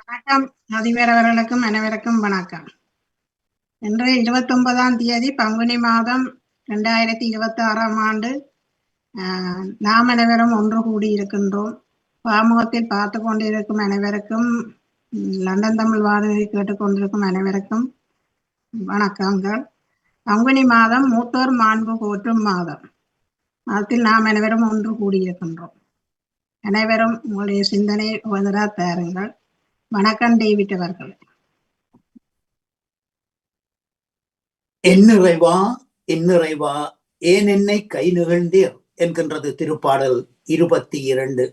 வணக்கம். அதிபரவர்களுக்கும் அனைவருக்கும் வணக்கம். இன்று 29ஆம் தேதி பங்குனி மாதம் 2026ஆம் ஆண்டு. நாம் அனைவரும் ஒன்று கூடியிருக்கின்றோம். பாமுகத்தில் பார்த்து கொண்டிருக்கும் அனைவருக்கும், லண்டன் தமிழ் வானொலி கேட்டுக்கொண்டிருக்கும் அனைவருக்கும் வணக்கங்கள். பங்குனி மாதம் மூத்தோர் மாண்பு போற்றும் மாதம். அதில் நாம் அனைவரும் ஒன்று கூடியிருக்கின்றோம். அனைவரும் உங்களுடைய சிந்தனை தாருங்கள். வணக்கம் டேவிட் அவர்கள். என்னிறைவா என்னிறைவா ஏன் என்னை கை நிகழ்ந்தீர் என்கின்றது திருப்பாடல் 22.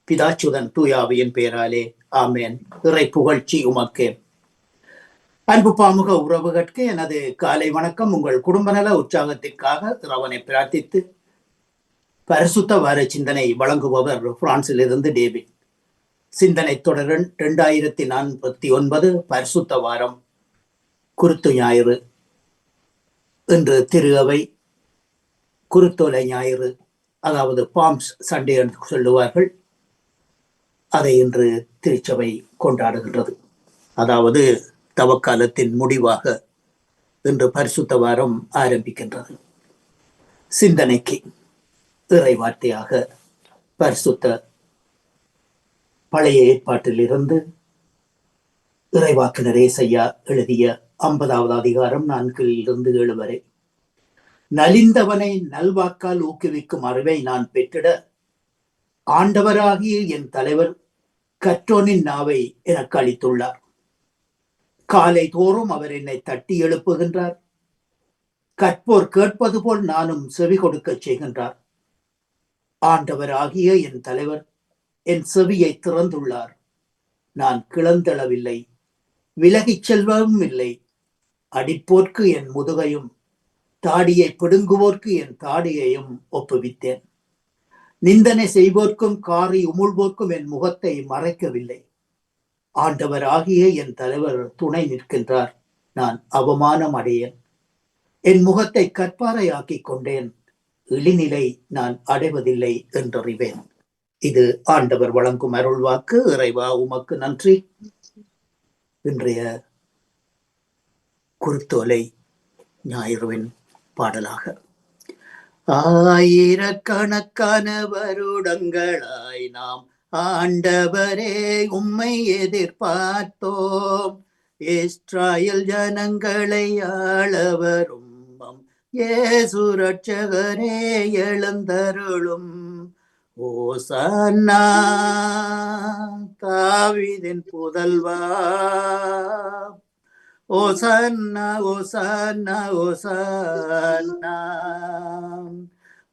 பிதாச்சுதன் தூயாவியின் பெயராலே ஆமேன். இறை புகழ்ச்சி உமக்கே. அன்பு பாமுக உறவுகட்கு எனது காலை வணக்கம். உங்கள் குடும்ப நல உற்சாகத்திற்காக இறைவனை பிரார்த்தித்து பரிசுத்த வார சிந்தனை வழங்குபவர் பிரான்சில் இருந்து டேவிட். சிந்தனை தொடரன் 2049 பரிசுத்த வாரம் குருத்து ஞாயிறு. இன்று திரு அவை குருத்தோலை ஞாயிறு, அதாவது பாம்ஸ் சண்டே என்று சொல்லுவார்கள். அதை இன்று திருச்சபை கொண்டாடுகின்றது. அதாவது தவக்காலத்தின் முடிவாக இன்று பரிசுத்த வாரம் ஆரம்பிக்கின்றது. சிந்தனைக்கு இறை வார்த்தையாக பரிசுத்த பழைய ஏற்பாட்டில் இருந்து இறைவாக்கினர் ஏசாயா எழுதிய 50வது அதிகாரம் 4-7 வரை. நலிந்தவனை நல்வாக்கால் ஊக்குவிக்கும் அறிவை நான் பெற்றிட ஆண்டவராகிய என் தலைவர் கற்றோனின் நாவை எனக்கு அளித்துள்ளார். காலை தோறும் அவர் என்னை தட்டி எழுப்புகின்றார். கற்போர் கேட்பது போல் நானும் செவி கொடுக்க செய்கின்றார். ஆண்டவராகிய என் தலைவர் என் செவியை திறந்துள்ளார். நான் கிளந்தளவில்லை, விலகிச் செல்வதும் இல்லை. அடிப்போர்க்கு என் முதுகையும் தாடியை பிடுங்குவோர்க்கு என் தாடியையும் ஒப்புவித்தேன். நிந்தனை செய்வோர்க்கும் காரி உமிழ்வோர்க்கும் என் முகத்தை மறைக்கவில்லை. ஆண்டவர் ஆகிய என் தலைவர் துணை நிற்கின்றார். நான் அவமானம் அடையேன். என் முகத்தை கற்பாறையாக்கிக் கொண்டேன். இழிநிலை நான் அடைவதில்லை என்றறிவேன். இது ஆண்டவர் வழங்கும் அருள்வாக்கு. இறைவா உமக்கு நன்றி. இன்றைய குருத்தோலை ஞாயிறுவின் பாடலாக. ஆயிரக்கணக்கான வருடங்களாய் நாம் ஆண்டவரே உம்மை எதிர்பார்த்தோம். இஸ்ராயல் ஜனங்களை ஆளவரும் இயேசு ரட்சகரே எழுந்தருளும். ஓசன்னா தாவீதின் புதல்வா, ஓசன்னா ஓசன்னா ஓசன்னா.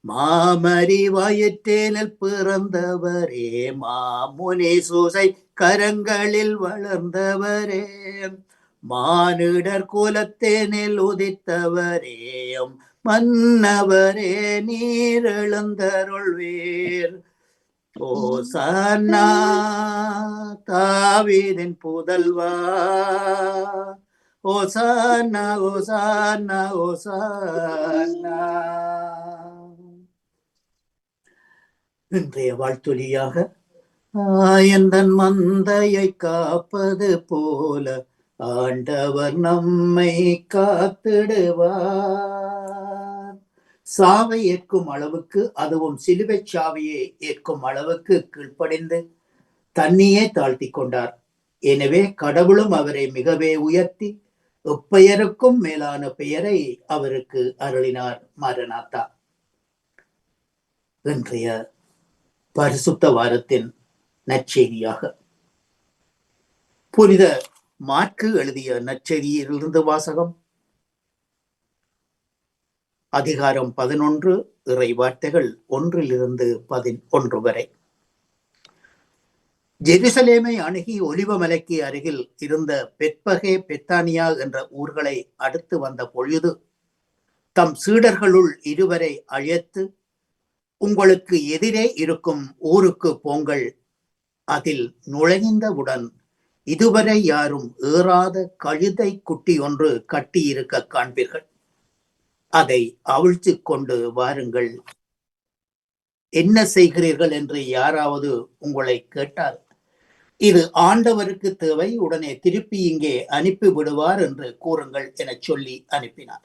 மாமரி வயிற்றினில் பிறந்தவரே, மாமுனி சூசை கரங்களில் வளர்ந்தவரே, மானிடர் குலத்தினில் உதித்தவரேயும் மன்னவரே நீர் எழுந்தருள்வீர். ஓசன்னா தாவீதின் புதல்வா, ஓசன்னா ஓசன்னா ஓசன்னா. இன்றைய வாழ்த்தொலியாக, எந்தன் மந்தையை காப்பது போல ஆண்டவர் நம்மை காத்திடுவார். சாவை ஏற்கும் அளவுக்கு, அதுவும் சிலுவை சாவியை ஏற்கும் அளவுக்கு கீழ்ப்படிந்து தன்னையே தாழ்த்தி கொண்டார். எனவே கடவுளும் அவரை மிகவே உயர்த்தி எப்பெயருக்கும் மேலான பெயரை அவருக்கு அருளினார். மரநாத்தா. இன்றைய பரிசுத்த வாரத்தின் நற்செய்தியாக புனித மாற்கு எழுதிய நற்செய்தியிலிருந்து வாசகம். அதிகாரம் 11, இறை வார்த்தைகள் 1-11 வரை. ஜெருசலேமை அணுகி ஒலிவமலைக்கு அருகில் இருந்த பெத்பகே, பெத்தானியா என்ற ஊர்களை அடுத்து வந்த பொழுது தம் சீடர்களுள் 2 அழைத்து, உங்களுக்கு எதிரே இருக்கும் ஊருக்கு போங்கள். அதில் நுழைந்தவுடன் இதுவரை யாரும் ஏறாத கழுதை குட்டி ஒன்று கட்டியிருக்க காண்பீர்கள். அதை அவிழ்த்து கொண்டு வாருங்கள். என்ன செய்கிறீர்கள் என்று யாராவது உங்களை கேட்டால் இது ஆண்டவருக்கு தேவை, உடனே திருப்பி இங்கே அனுப்பி விடுவார் என்று கூறுங்கள் எனச் சொல்லி அனுப்பினார்.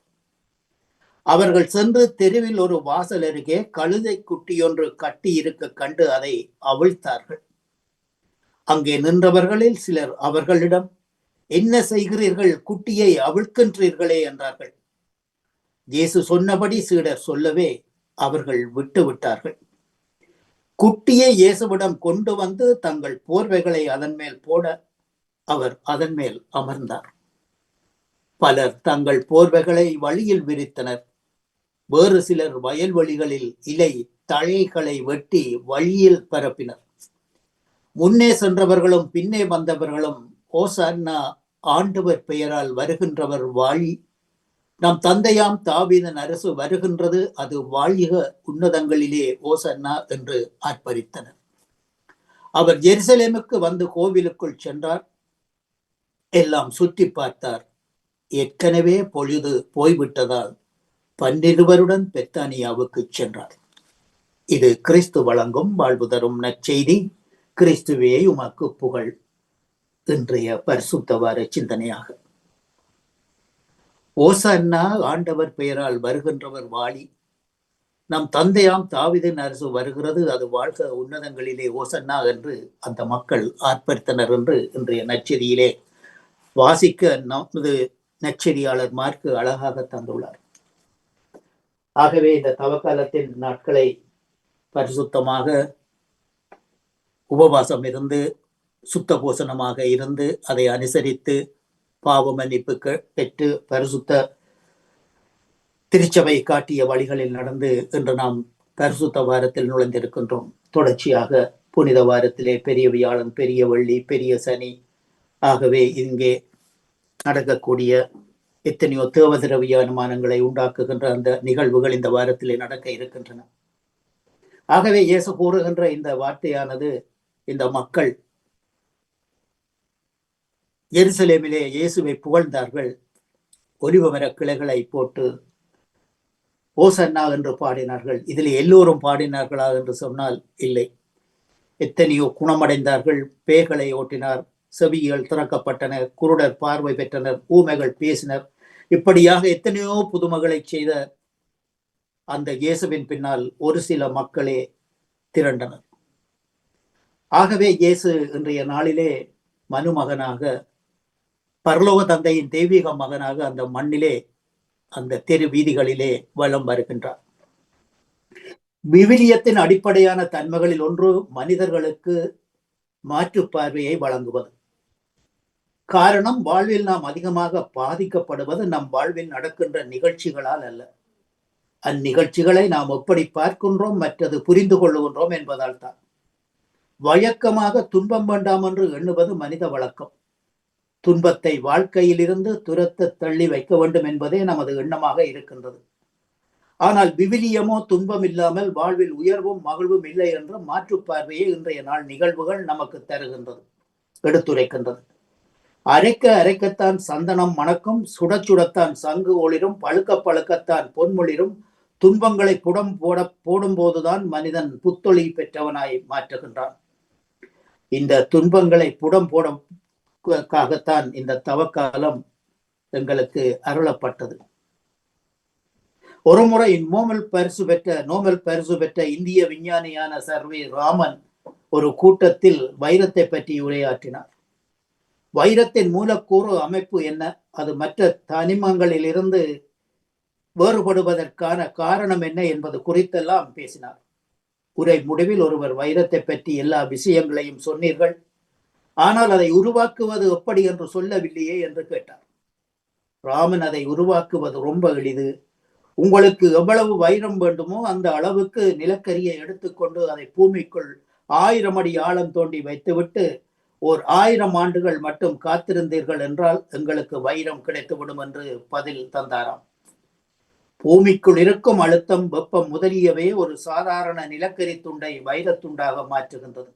அவர்கள் சென்று தெருவில் ஒரு வாசல் அருகே கழுதை குட்டியொன்று கட்டி இருக்க கண்டு அதை அவிழ்த்தார்கள். அங்கே நின்றவர்களில் சிலர் அவர்களிடம், என்ன செய்கிறீர்கள், குட்டியை அவிழ்க்கின்றீர்களே என்றார்கள். இயேசு சொன்னபடி சீடர் சொல்லவே அவர்கள் விட்டு விட்டார்கள். குட்டியை இயேசுவிடம் கொண்டு வந்து தங்கள் போர்வைகளை அதன் மேல் போட அவர் அதன் மேல் அமர்ந்தார். பலர் தங்கள் போர்வைகளை வழியில் விரித்தனர். வேறு சிலர் வயல்வெளிகளில் இலை தழைகளை வெட்டி வழியில் பரப்பினர். முன்னே சென்றவர்களும் பின்னே வந்தவர்களும், ஓசன்னா, ஆண்டவர் பெயரால் வருகின்றவர் வாழி, நம் தந்தையாம் தாவீதின் அரசு வருகின்றது, அது வாழ்க, உன்னதங்களிலே ஓசன்னா என்று ஆர்ப்பரித்தனர். அவர் ஜெருசலேமுக்கு வந்து கோவிலுக்குள் சென்றார். எல்லாம் சுற்றி பார்த்தார். ஏற்கனவே பொழுது போய்விட்டதால் 12 பெத்தானியாவுக்கு சென்றார். இது கிறிஸ்து வழங்கும் வாழ்வு தரும் நற்செய்தி. கிறிஸ்துவே உமக்கு புகழ். இன்றைய பரிசுத்த வார சிந்தனையாக, ஓசன்னா, ஆண்டவர் பெயரால் வருகின்றவர் வாழி, நம் தந்தையாம் தாவீதின் அரசு வருகிறது, அது வாழ்க, உன்னதங்களிலே ஓசன்னா என்று அந்த மக்கள் ஆர்ப்பரித்தனர் என்று இன்றைய நற்செய்தியிலே வாசிக்க நமது நற்செய்தியாளர் மார்க்கு அழகாக தந்துள்ளார். ஆகவே இந்த தவக்காலத்தின் நாட்களை பரிசுத்தமாக உபவாசம் இருந்து, சுத்த போசனமாக இருந்து, அதை அனுசரித்து பாவ மன்னிப்பு பெற்று பரிசுத்த திருச்சபை காட்டிய வழிகளில் நடந்து இன்று நாம் பரிசுத்த வாரத்தில் நுழைந்திருக்கின்றோம். தொடர்ச்சியாக புனித வாரத்திலே பெரிய வியாழன், பெரிய வெள்ளி, பெரிய சனி, ஆகவே இங்கே நடக்கக்கூடிய எத்தனையோ தேவதிரவிய அனுமானங்களை உண்டாக்குகின்ற அந்த நிகழ்வுகள் இந்த வாரத்திலே நடக்க இருக்கின்றன. ஆகவே இயேசு கூறுகின்ற இந்த வார்த்தையானது, இந்த மக்கள் எருசலேமிலே இயேசுவை புகழ்ந்தார்கள், ஒலிவமர கிளைகளை போட்டு ஓசன்னா என்று பாடினார்கள். இதில் எல்லோரும் பாடினார்களா என்று சொன்னால் இல்லை. எத்தனையோ குணமடைந்தார்கள், பேய்களை ஓட்டினார், செவிகள் திறக்கப்பட்டன, குருடர் பார்வை பெற்றனர், ஊமைகள் பேசினர். இப்படியாக எத்தனையோ புதுமைகளை செய்த அந்த இயேசுவின் பின்னால் ஒரு சில மக்களே திரண்டனர். ஆகவே இயேசு இன்றைய நாளிலே மனுமகனாக, பரலோக தந்தையின் தெய்வீக மகனாக அந்த மண்ணிலே, அந்த தெரு வீதிகளிலே வலம் வருகின்றார். விவிலியத்தின் அடிப்படையான தன்மைகளில் ஒன்று மனிதர்களுக்கு மாற்று பார்வையை வழங்குவது. காரணம், வாழ்வில் நாம் அதிகமாக பாதிக்கப்படுவது நம் வாழ்வில் நடக்கின்ற நிகழ்ச்சிகளால் அல்ல, அந்நிகழ்ச்சிகளை நாம் எப்படி பார்க்கின்றோம், மற்றது புரிந்து கொள்ளுகின்றோம் என்பதால் தான். வழக்கமாக துன்பம் வேண்டாம் என்று எண்ணுவது மனித வழக்கம். துன்பத்தை வாழ்க்கையிலிருந்து துரத்த தள்ளி வைக்க வேண்டும் என்பதே நமது எண்ணமாக இருக்கின்றது. ஆனால் விவிலியமோ துன்பம் இல்லாமல் வாழ்வில் உயர்வும் மகிழ்வும் இல்லை என்ற மாற்று பார்வையை இன்றைய நாள் நிகழ்வுகள் நமக்கு தருகின்றது, எடுத்துரைக்கின்றது. அரைக்க அரைக்கத்தான் சந்தனம் மணக்கும், சுட சுடத்தான் சங்கு ஒளிரும், பழுக்க பழுக்கத்தான் பொன்மொழிரும், துன்பங்களை புடம் போடும் போதுதான் மனிதன் புத்தொளி பெற்றவனாய் மாற்றுகின்றான். இந்த துன்பங்களை புடம் போடக்காகத்தான் இந்த தவக்காலம் எங்களுக்கு அருளப்பட்டது. ஒருமுறை நோபல் பரிசு பெற்ற இந்திய விஞ்ஞானியான சர்வே ராமன் ஒரு கூட்டத்தில் வைரத்தை பற்றி உரையாற்றினார். வைரத்தின் மூலக்கூறு அமைப்பு என்ன, அது மற்ற தனிமங்களில் இருந்து வேறுபடுவதற்கான காரணம் என்ன என்பது குறித்தெல்லாம் பேசினார். உரை முடிவில் ஒருவர், வைரத்தை பற்றி எல்லா விஷயங்களையும் சொன்னீர்கள், ஆனால் அதை உருவாக்குவது எப்படி என்று சொல்லவில்லையே என்று கேட்டார். ராமன், அதை உருவாக்குவது ரொம்ப எளிது. உங்களுக்கு எவ்வளவு வைரம் வேண்டுமோ அந்த அளவுக்கு நிலக்கரியை எடுத்துக்கொண்டு அதை பூமிக்குள் 1000 அடி ஆழம் தோண்டி வைத்துவிட்டு 1000 ஆண்டுகள் மட்டும் காத்திருந்தீர்கள் என்றால் எங்களுக்கு வைரம் கிடைத்துவிடும் என்று பதில் தந்தாராம். பூமிக்குள் இருக்கும் அழுத்தம், வெப்பம் முதலியவே ஒரு சாதாரண நிலக்கரி துண்டை வைரத்துண்டாக மாற்றுகின்றது.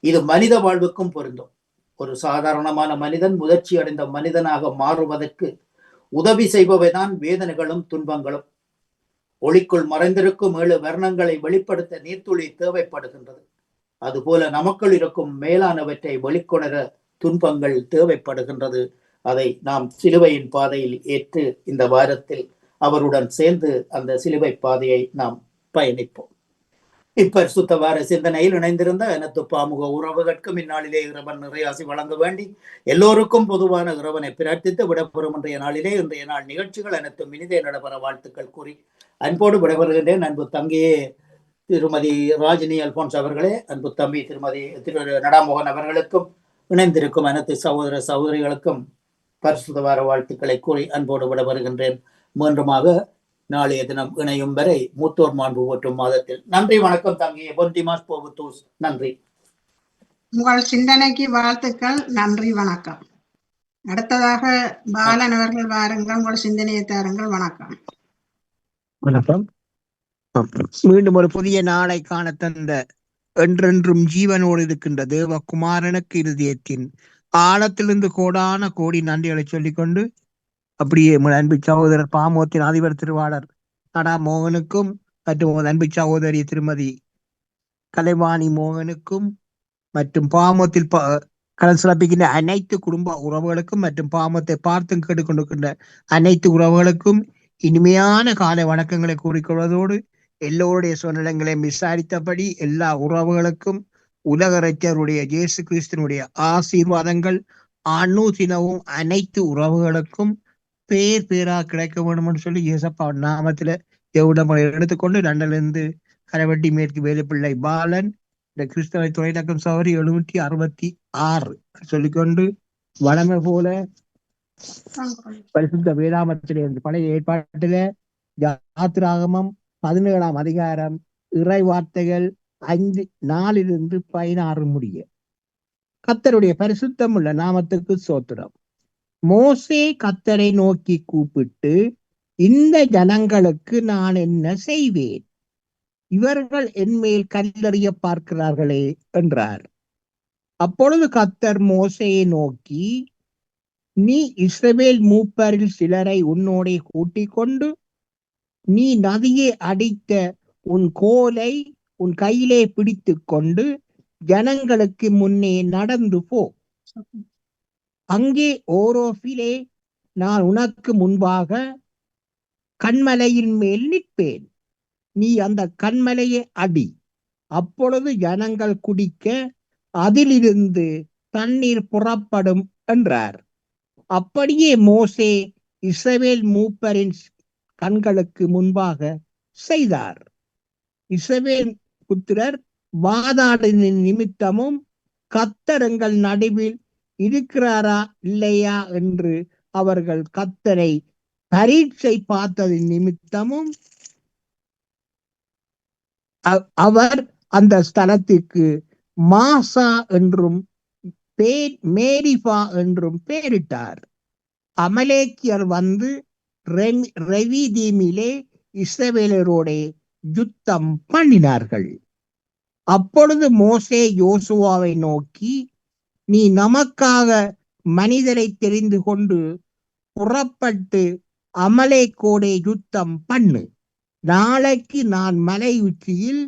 இது மனித வாழ்வுக்கும் பொருந்தும். ஒரு சாதாரணமான மனிதன் முதிர்ச்சி அடைந்த மனிதனாக மாறுவதற்கு உதவி செய்பவைதான் வேதனைகளும் துன்பங்களும். ஒளிக்குள் மறைந்திருக்கும் 7 வர்ணங்களை வெளிப்படுத்த நீர்த்துளி தேவைப்படுகின்றது. அதுபோல நமக்குள் இருக்கும் மேலானவற்றை வெளிக்கொணர துன்பங்கள் தேவைப்படுகின்றது. அதை நாம் சிலுவையின் பாதையில் ஏற்று இந்த வாரத்தில் அவருடன் சேர்ந்து அந்த சிலுவை பாதையை நாம் பயணிப்போம். இப்பரிசுத்த வார சிந்தனையில் இணைந்திருந்த எனது பாமுக உறவுகளுக்கும் இந்நாளிலே இறைவன் நிறையாசி வழங்க வேண்டி எல்லோருக்கும் பொதுவான இறைவனை பிரார்த்தித்து விடைபெறும் இன்றைய நாளிலே இன்றைய நாள் நிகழ்ச்சிகள் அனைத்தும் இனிதே நடைபெற வாழ்த்துக்கள் கூறி அன்போடு விடைபெறுகின்றேன். அன்பு தங்கியே திருமதி ராஜினி அல்போன்ஸ் அவர்களே, அன்பு தம்பி திருமதி நடாமோகன் அவர்களுக்கும் இணைந்திருக்கும் அனைத்து சகோதர சகோதரிகளுக்கும் பரிசுத்த வார வாழ்த்துக்களை கூறி அன்போடு விடைபெறுகின்றேன். மீண்டுமாக நாளைய தினம் இணையும் வரை மூத்தோர் மாண்பு போற்றும் மாதத்தில் நன்றி. வணக்கம் தங்கியே. பொன்திமாஸ் போகுத்தூஸ். நன்றி. உங்கள் சிந்தனைக்கு வாழ்த்துக்கள். நன்றி, வணக்கம். அடுத்ததாக பாலன் அவர்கள் வாருங்கள், உங்கள் சிந்தனையை தாருங்கள். வணக்கம். வணக்கம். மீண்டும் ஒரு புதிய நாளை காண தந்த என்றென்றும் ஜீவனோடு இருக்கின்ற தேவகுமாரனுக்கு இருதயத்தின் ஆழத்திலிருந்து கோடான கோடி நன்றிகளை சொல்லிக்கொண்டு அப்படியே அன்பு சகோதரர் பாமோத்தின் அதிபர் திருவாளர் நடா மோகனுக்கும் மற்றும் அன்பு சகோதரி திருமதி கலைவாணி மோகனுக்கும் மற்றும் பாமோத்தில் கலந்து சிறப்பிக்கின்ற அனைத்து குடும்ப உறவுகளுக்கும் மற்றும் பாமத்தை பார்த்து கேட்டுக்கொண்டிருக்கின்ற அனைத்து உறவுகளுக்கும் இனிமையான காலை வணக்கங்களை கூறிக்கொள்வதோடு எல்லோருடைய சூழ்நிலைகளையும் விசாரித்தபடி எல்லா உறவுகளுக்கும் உலகரட்சருடைய இயேசு கிறிஸ்துவனுடைய ஆசீர்வாதங்கள் அனுதினமும் அனைத்து உறவுகளுக்கும் பேர் பேரா கிடைக்க வேண்டும் என்று சொல்லி இயேசப்பா நாமத்துல எவ்விடமுறை எடுத்துக்கொண்டு லண்டனிலிருந்து கரவட்டி மேற்கு வேலுப்பிள்ளை பாலன் இந்த கிறிஸ்தவ தொலைநக்கம் சவரி 766 சொல்லிக்கொண்டு வளமை போல பரிசுத்த வேதாமத்திலிருந்து பழைய ஏற்பாட்டில யாத்திராகமம் 17ஆம் அதிகாரம் இறை வார்த்தைகள் 5:4-16 முடிய. கர்த்தருடைய பரிசுத்தம் உள்ள நாமத்துக்கு சோத்திரம். மோசே கர்த்தரை நோக்கி கூப்பிட்டு, இந்த ஜனங்களுக்கு நான் என்ன செய்வேன்? இவர்கள் என்மேல் கல்லெறிய பார்க்கிறார்களே என்றார். அப்பொழுது கர்த்தர் மோசேயை நோக்கி, நீ இஸ்ரவேல் மூப்பரில் சிலரை உன்னோடே கூட்டிக் கொண்டு நீ நதியை அடித்த உன் கோலை உன் கையிலே பிடித்து கொண்டு ஜனங்களுக்கு முன்னே நடந்து போ. அங்கே ஓரோஃபிலே நான் உனக்கு முன்பாக கண்மலையின் மேல் நிற்பேன். நீ அந்த கண்மலையை அடி. அப்பொழுது ஜனங்கள் குடிக்க அதிலிருந்து தண்ணீர் புறப்படும் என்றார். அப்படியே மோசே இஸ்ரவேல் மூப்பரின் கண்களுக்கு முன்பாக செய்தார். இஸ்ரவேல் புத்திரர் வாதாடின நிமித்தமும் கர்த்தர் எங்கள் நடுவில் இருக்கிறாரா இல்லையா என்று அவர்கள் கர்த்தரை பரீட்சை பார்த்ததின் நிமித்தமும் அவர் அந்த ஸ்தலத்திற்கு மாசா என்றும் மேரிபா என்றும் பெயரிட்டார். அமலேக்கியர் வந்து ரெவிதீமிலே இஸ்ரவேலரோட யுத்தம் பண்ணினார்கள். அப்பொழுது மோசே யோசுவாவை நோக்கி, நீ நமக்காக மனிதரை தெரிந்து கொண்டு புறப்பட்டு அமலேக்கோட யுத்தம் பண்ணு. நாளைக்கு நான் மலை உச்சியில்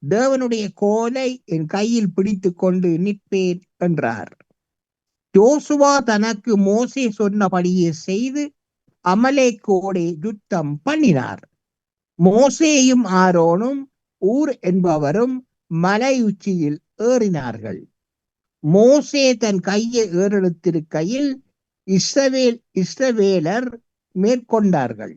தேவனுடைய கோலை என் கையில் பிடித்து கொண்டு நிற்பேன் என்றார். யோசுவா தனக்கு மோசே சொன்னபடியே செய்து அமலேக்கோட யுத்தம் பண்ணினார். மோசேயும் ஆரோனும் ஊர் என்பவரும் மலை உச்சியில் ஏறினார்கள். மோசே தன் கையை ஏறெடுத்திருக்கையில் இஸ்ரவேலர் மேற்கொண்டார்கள்.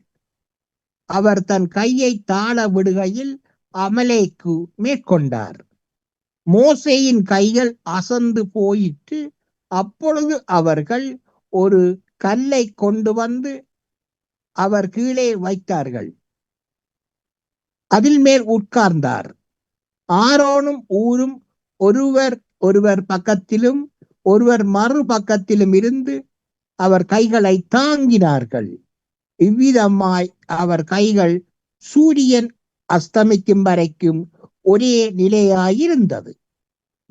அவர் தன் கையை தாழ விடுகையில் அமலேக்கு மேற்கொண்டார். மோசேயின் கைகள் அசந்து போயிற்று. அப்பொழுது அவர்கள் ஒரு கல்லை கொண்டு வந்து அவர் கீழே வைத்தார்கள். அதில் மேல் உட்கார்ந்தார். ஆரோனும் ஊரும் ஒருவர் பக்கத்திலும் ஒருவர் மறு பக்கத்திலும் இருந்து அவர் கைகளை தாங்கினார்கள். இவ்விதமாய் அவர் கைகள் சூரியன் அஸ்தமிக்கும் வரைக்கும் ஒரே நிலையாயிருந்தது.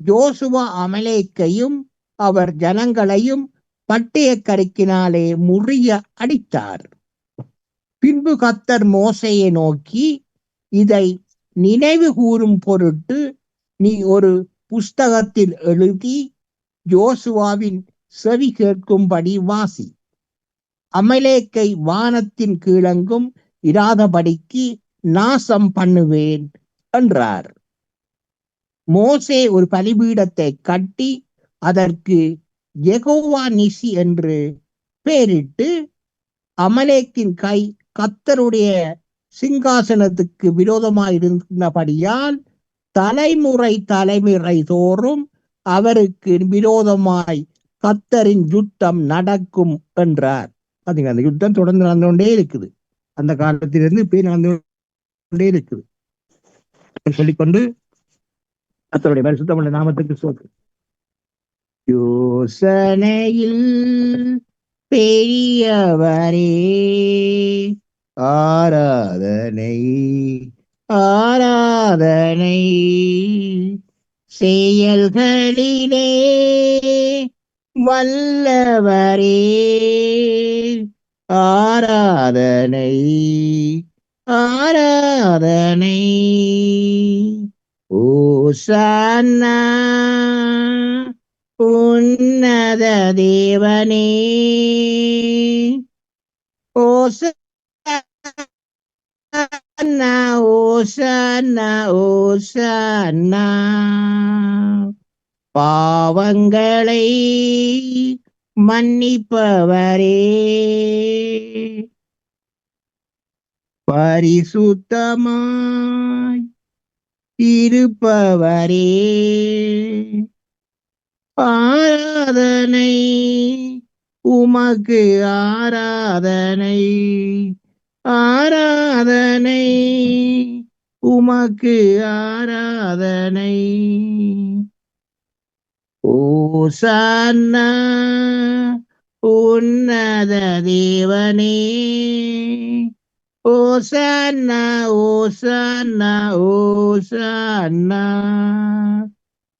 யோசுவா அமலேக்கையும் அவர் ஜனங்களையும் பட்டய கருக்கினாலே முறிய அடித்தார். பின்பு கர்த்தர் மோசேயை நோக்கி, இதை நினைவு கூறும் பொருட்டு நீ ஒரு புஸ்தகத்தில் எழுதி யோசுவாவின் செவி கேட்கும்படி வாசி. அமலேக்கை வானத்தின் கீழங்கும் இராதபடிக்கு நாசம் பண்ணுவேன் என்றார். மோசே ஒரு பலிபீடத்தை கட்டி அதற்கு யெகோவா நிசி என்று பெயரிட்டு, அமலேக்கின் கை கர்த்தருடைய சிங்காசனத்துக்கு விரோதமாயிருந்தபடியால் தலைமுறை தோறும் அவருக்கு விரோதமாய் கர்த்தரின் யுத்தம் நடக்கும் என்றார். பாத்தீங்களா, அந்த யுத்தம் தொடர்ந்து நடந்து கொண்டே இருக்குது. அந்த காலத்திலிருந்து இப்ப நடந்து கொண்டே இருக்குது சொல்லிக்கொண்டு கர்த்தருடைய பரிசுத்தமுள்ள நாமத்துக்கு ஸ்தோத்திரம். யோசனையில் பெரியவரே ஆராதனை ஆராதனை, செயல்களிலே வல்லவரே ஆராதனை ஆராதனை. ஓசன்னா உன்னத தேவனே, ஓசன்னா ஓசன்னா ஓசன்னா. பாவங்களை மன்னிப்பவரே, பரிசுத்தமாய் இருப்பவரே ஆராதனை உமக்கு ஆராதனை ஆராதனை உமக்கு ஆராதனை. ஓசன்னா உன்னத தேவனே, ஓசன்னா ஓசன்னா ஓசன்னா.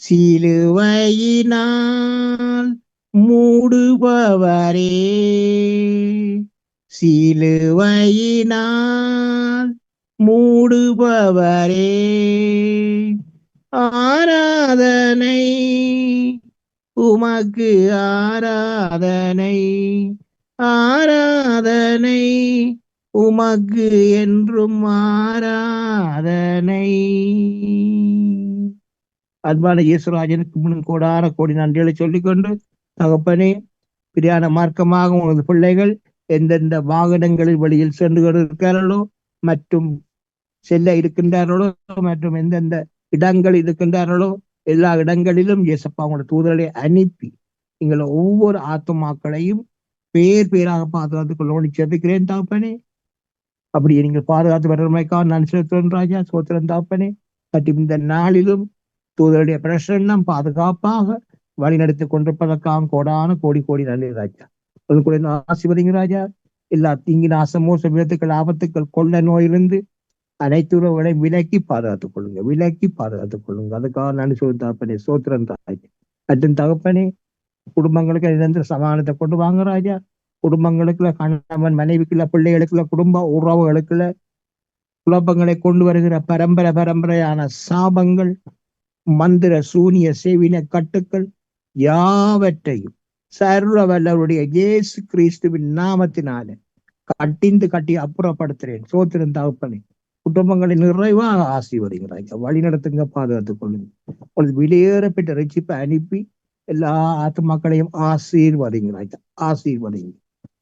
சிலுவையினால் மூடுபவரே, சிலுவையினால் மூடுபவரே ஆராதனை உமக்கு ஆராதனை ஆராதனை உமக்கு என்றும் ஆராதனை. அன்பான இயேசுராஜனுக்கு முன் கோடான கோடி நன்றிகளை சொல்லிக்கொண்டு, தகப்பனே, பிரியான மார்க்கமாக உனது பிள்ளைகள் எந்தெந்த வாகனங்களில் வழியில் சென்று கொண்டிருக்கிறார்களோ மற்றும் செல்ல இருக்கின்றார்களோ மற்றும் எந்தெந்த இடங்களில் இருக்கின்றார்களோ எல்லா இடங்களிலும் இயேசப்பா உங்களோட தூதர்களை அனுப்பி எங்களை ஒவ்வொரு ஆத்துமாக்களையும் பேர் பேராக பாதுகாத்துக் கொள்ள செபிக்கிறேன் தகப்பனே. அப்படி நீங்கள் பாதுகாத்து வருமைக்காக நான் செலுத்துறேன் ராஜா, சோத்திரன் தகப்பனே. மற்றும் இந்த நாளிலும் தூதருடைய பிரசன்னம் பாதுகாப்பாக வழிநடத்தி கொண்டிருப்பதற்காக கோடான கோடி கோடி நன்றி ராஜா. அது கூட ஆசீர்வதிங்க ராஜா. எல்லா தீங்கின் ஆசமோ விபத்துக்கள் ஆபத்துக்கள் கொள்ள நோயிலிருந்து அனைத்து உறவுகளை விலக்கி பாதுகாத்துக் கொள்ளுங்க, விலக்கி பாதுகாத்துக் கொள்ளுங்க. அதுக்காக நன்றி சொல்லி தகப்பனே, சோத்திரன் ராஜா. மற்றும் தகப்பனே, குடும்பங்களுக்கு நிரந்தர சமாதானத்தை கொண்டு வாங்க ராஜா. குடும்பங்களுக்குள்ள கணவன் மனைவிக்குள்ள பிள்ளைகளுக்குள்ள குடும்ப உறவுகளுக்குள்ள குழப்பங்களை கொண்டு வருகிற பரம்பரையான சாபங்கள், மந்திர சூனிய சேவின கட்டுக்கள் யாவற்றையும் சர்வ வல்லவருடைய இயேசு கிறிஸ்துவின் நாமத்தினால கட்டி அப்புறப்படுத்துறேன். சோத்திரன் தகப்பனே, குடும்பங்களை நிறைவாக ஆசீர்வதிங்க, வழி நடத்துங்க, பாதுகாத்துக் கொள்ளுங்க. உங்களுக்கு வெளியேறப்பட்ட ரட்சிப்பை அனுப்பி எல்லா ஆத்மாக்களையும் ஆசீர்வதிங்க ராஜா, ஆசீர்வதிங்க.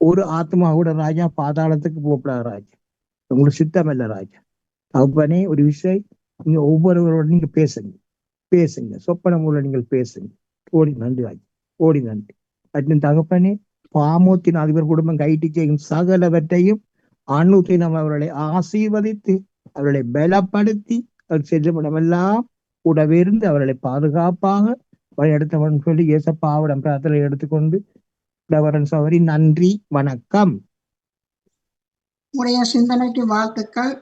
ஒரு ஆத்மா கூட ராஜா பாதாளத்துக்கு போகக்கூடாது ராஜா, உங்களுக்கு சித்தம் இல்லை ராஜா. தகப்பனே, ஒரு விஷயம், நீங்க ஒவ்வொருவரோட நீங்க பேசுங்க, சொப்பன மூலம் நீங்கள் பேசுங்க. ஓடி நன்றி ராஜா, ஓடி நன்றி. மற்றும் தகப்பனே, பாமோத்தின் அதிபர் குடும்பம் கைட்டு செய்யும் சகலவற்றையும் அனுதினம் அவர்களை ஆசீர்வதித்து அவர்களை பலப்படுத்தி அவர் செல்லுமிடமெல்லாம் கூடவே இருந்து அவர்களை பாதுகாப்பாக வழிநடத்தவன் சொல்லி இயேசப்பாவிடம் பிரார்த்தனை எடுத்துக்கொண்டு சௌரி நன்றி, வணக்கம். உடைய சிந்தனைக்கு வாழ்த்துக்கள்.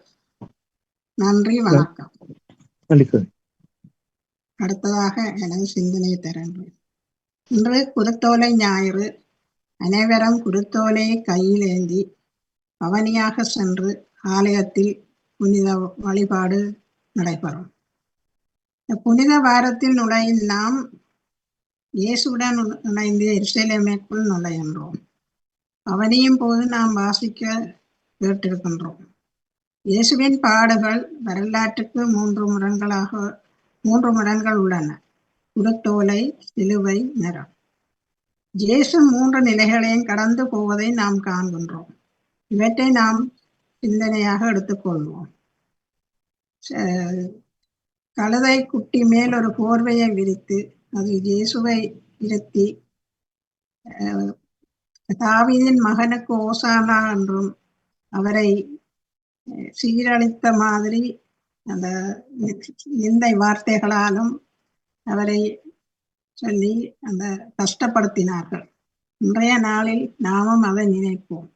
நன்றி, வணக்கம். அடுத்ததாக எனது சிந்தனையை தருகிறேன். இன்று குருத்தோலை ஞாயிறு. அனைவரும் குருத்தோலையை கையில் ஏந்தி பவனியாக சென்று ஆலயத்தில் புனித வழிபாடு நடைபெறும். இந்த புனித வாரத்தில் நுழையும் நாம் இயேசுடன் இணைந்து எருசலேமிற்குள் நுழைகின்றோம். அவனையும் போது நாம் வாசிக்க கேட்டிருக்கின்றோம். இயேசுவின் பாடுகள் வரலாற்றுக்கு மூன்று முரண்கள் உள்ளன. குருத்தோலை, சிலுவை, நிறம். இயேசு 3 நிலைகளையும் கடந்து போவதை நாம் காண்கின்றோம். இவற்றை நாம் சிந்தனையாக எடுத்துக்கொள்வோம். கழுதை குட்டி மேல் ஒரு போர்வையை விரித்து அது இயேசுவை இருத்தி தாவீதின் மகனுக்கு ஓசானா என்றும் அவரை சீரழித்த மாதிரி அந்த நிந்தை வார்த்தைகளாலும் அவரை சொல்லி அந்த கஷ்டப்படுத்தினார்கள். இன்றைய நாளில் நாமும் அதை நினைப்போம்.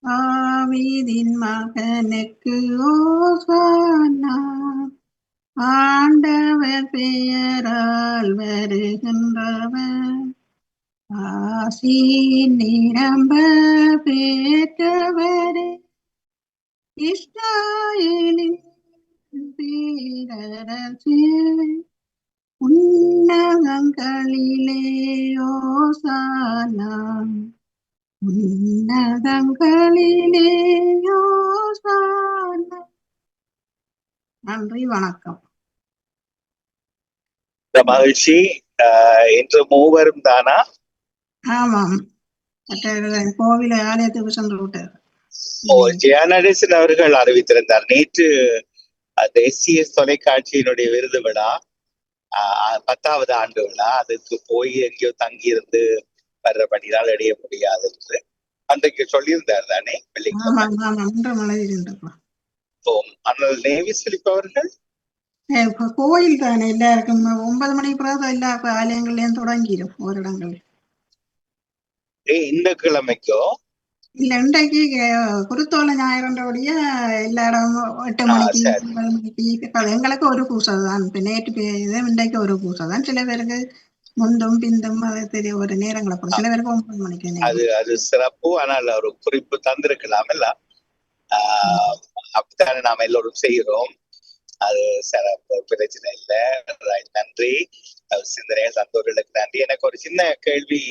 தாவீதின் மகனுக்கு ஓசானா, ஆண்டவர் பெயரால் வருகின்றவர், ஆசி நிரம்ப பெற்றவரே, இஸ்ராயேலின் பேரரசே, உன்னதங்களிலே ஓசானா, உன்னதங்களிலே ஓசானா. நன்றி, வணக்கம். மகிழ்ச்சி. இன்று மூவரும் தானா? ஆமாம், கோவில ஆலயத்துக்கு சென்று விட்டார். ஜெயநடேசன் அவர்கள் அறிவித்திருந்தார். நேற்று தேசிய தொலைக்காட்சியினுடைய விருது விழா, 10வது ஆண்டு விழா, அதுக்கு போய் எங்கேயோ தங்கி இருந்து வர்றபடியால் அடைய முடியாது என்று அன்றைக்கு சொல்லியிருந்தார் தானே? ஆனால் நேவிஸ் பிலிப் அவர்கள் கோயில் தானே எல்லாருக்கும் 9 மணிக்கு பிறகு எல்லா ஆலயங்கள்லயும் தொடங்கிடும் ஓரிடங்கள். இந்த கிழமைக்கோ இல்ல, இன்றைக்கு குருத்தோலை ஞாயிறோடைய எல்லா இடமும் 8 மணிக்கு 9 மணிக்கு. எங்களுக்கு ஒரு பூசை தான், நேற்று இன்றைக்கு ஒரு பூசை தான். சில பேருக்கு முந்தும் பிந்தும் அது தெரிய ஒரு நேரங்களை போல, சில பேருக்கு 9 மணிக்கு. அது சிறப்பு. ஆனால் ஒரு குறிப்பு தந்திருக்கலாம் இல்ல? அப்படித்தானே நாம எல்லோரும் செய்கிறோம். அது சிறப்பு, பிரச்சனை இல்லை. நன்றி. சிந்தனைகள் தந்தவர்களுக்கு நன்றி. எனக்கு ஒரு சின்ன கேள்வி.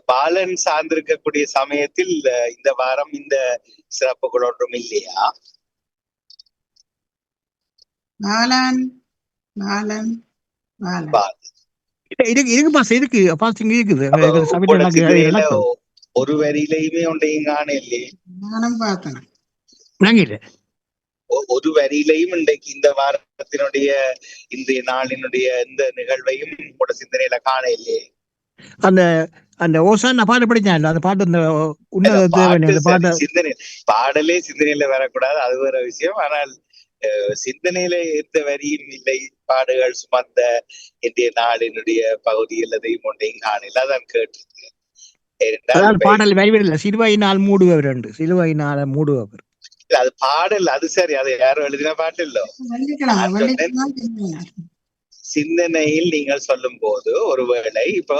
பாலன் சார்ந்திருக்கக்கூடிய சமயத்தில் இந்த வாரம் இந்த சிறப்புகள் ஒன்றும் இல்லையா? ஒரு வரியிலையுமே ஒன்றையும் காண இல்லையே. ஒரு வரியிலையும் இன்றைக்கு இந்த வாரத்தினுடைய இன்றைய நாளினுடைய இந்த நிகழ்வையும் கூட சிந்தனையில காண இல்லையே. அந்த ஓசானா பாட்டு படிச்சான், அந்த பாட்டு சிந்தனை பாடலே சிந்தனையில வரக்கூடாது, அது வேற விஷயம். ஆனால் சிந்தனையில எந்த வரியும் இல்லை. பாடுகள் சுமந்த இன்றைய நாளினுடைய பகுதியில் எதையும் ஒன்றையும் காணல. அதான் கேட்டிருக்கேன். பாடல் வரிவில்லை, சிலுவையினால் மூடுவர் என்று. சிலுவையினால் மூடுவர் அது பாடல். அது சரி, அது யாரும் எழுதின பாட்டு இல்ல. சிந்தனையில் நீங்கள் சொல்லும் போது ஒருவேளை இப்போ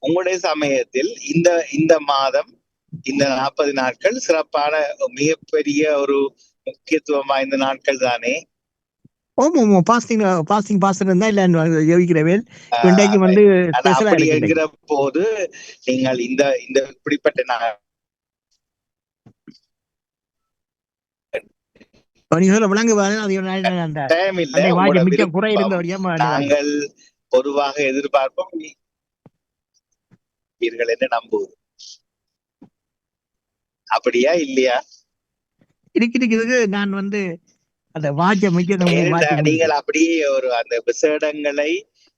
உங்களுடைய சமயத்தில் இந்த மாதம் இந்த 40 நாட்கள் சிறப்பான மிகப்பெரிய ஒரு முக்கியத்துவம் வாய்ந்த நாட்கள் தானே? போது நீங்கள் இந்த இப்படிப்பட்ட நாங்கள் பொதுவாக எதிர்பார்ப்போம் என்று நம்புவோம். அப்படியா இல்லையா? நான் அந்த வாஜ்யம் நீங்கள் அப்படியே ஒரு அந்த விசேடங்களை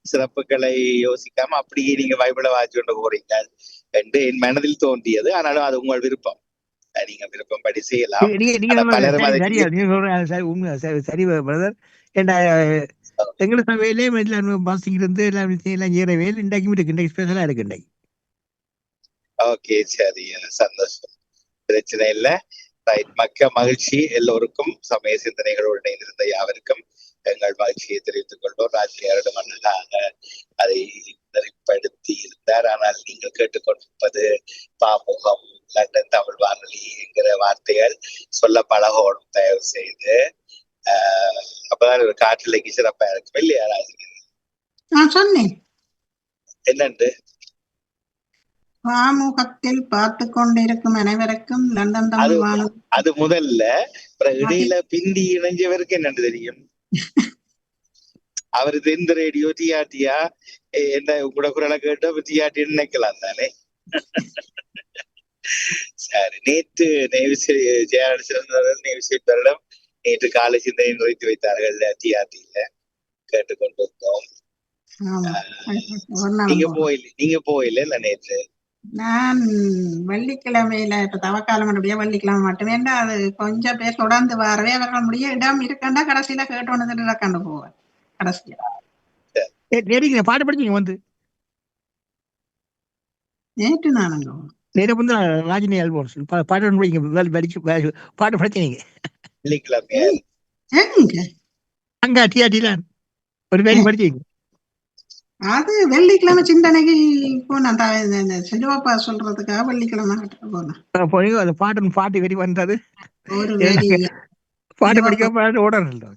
சிறப்புகளை யோசிக்காம அப்படியே நீங்க பைபிளை வாசிச்சு கொண்டு போறீங்க என்று என் மனதில் தோன்றியது. ஆனாலும் அது உங்கள் விருப்பம், நீங்க விருப்பம் படி செய்யலாம். எங்களை சபையிலே வாசிக்கிறது எல்லாம் ஏறவேல் இன்றைக்கும் இருக்கு. இன்றைக்கு ஸ்பெஷலா இருக்கு. ஓகே, சரி, சந்தோஷம், பிரச்சனை இல்லை. மக்க மகிழ்ச்சி. எல்லோருக்கும் சமய சிந்தனைகளோடு இணைந்திருந்த யாவருக்கும் எங்கள் மகிழ்ச்சியை தெரிவித்துக் கொள்வோம். ராஜ்யாரோட மன்னனாக அதை நெறிப்படுத்தி இருந்தார். ஆனால் நீங்கள் கேட்டுக்கொண்டிருப்பது பாமுகம் லண்டன் தமிழ் வானொலி என்கிற வார்த்தைகள் சொல்ல பழகோடும். தயவு செய்து அப்பதான் ஒரு காற்றலைக்கு சிறப்பா இருக்கும் இல்லையா ராஜினி? நான் சொன்னேன் என்னண்டு பாமுகத்தில் பார்த்து கொண்டிருக்கும் அனைவருக்கும் லண்டன் தமிழ் வானொலி. அது முதல்ல. இடையில பிந்தி இணைஞ்சவருக்கு என்னன்னு தெரியும்? அவரு தெந்த ரேடியோ டிஆர்டியா என்ன கூட குரலை கேட்டோ டிஆர்டி நினைக்கலாம் தானே. சரி, நேற்று நேவிசேரிடம் நேற்று காலை சிந்தனை நிறைத்து வைத்தார்கள் டிஆர்டியில, கேட்டுக்கொண்டு வந்தோம். நீங்க போயில இல்ல நேற்று? நான் வெள்ளிக்கிழமையில இப்ப தவக்காலம் வெள்ளிக்கிழமை மட்டுமே அது கொஞ்சம் பேர் தொடர்ந்து வரவே அவர்கள் முடிய இடம் இருக்கண்டா கடைசியில கேட்டோன்னு கண்டு போவேன். கடைசியா பாட்டு படிச்சீங்க வந்து நேற்று நானுங்க நேற்று வந்து ராஜினி ஆல்போன்ஸ் பாட்டு பாட்டு படிச்சீங்க அங்க டிஆர்டில ஒரு வேலை படிச்சீங்க. அது வெள்ளிக்கிழமை சிந்தனைக்கு போனேன். செல்வப்பா சொல்றதுக்காக வெள்ளிக்கிழமை போனேன். அந்த பாட்டு வெறி வந்தது. ஒரு பாட்டு படிக்க ஓடணும்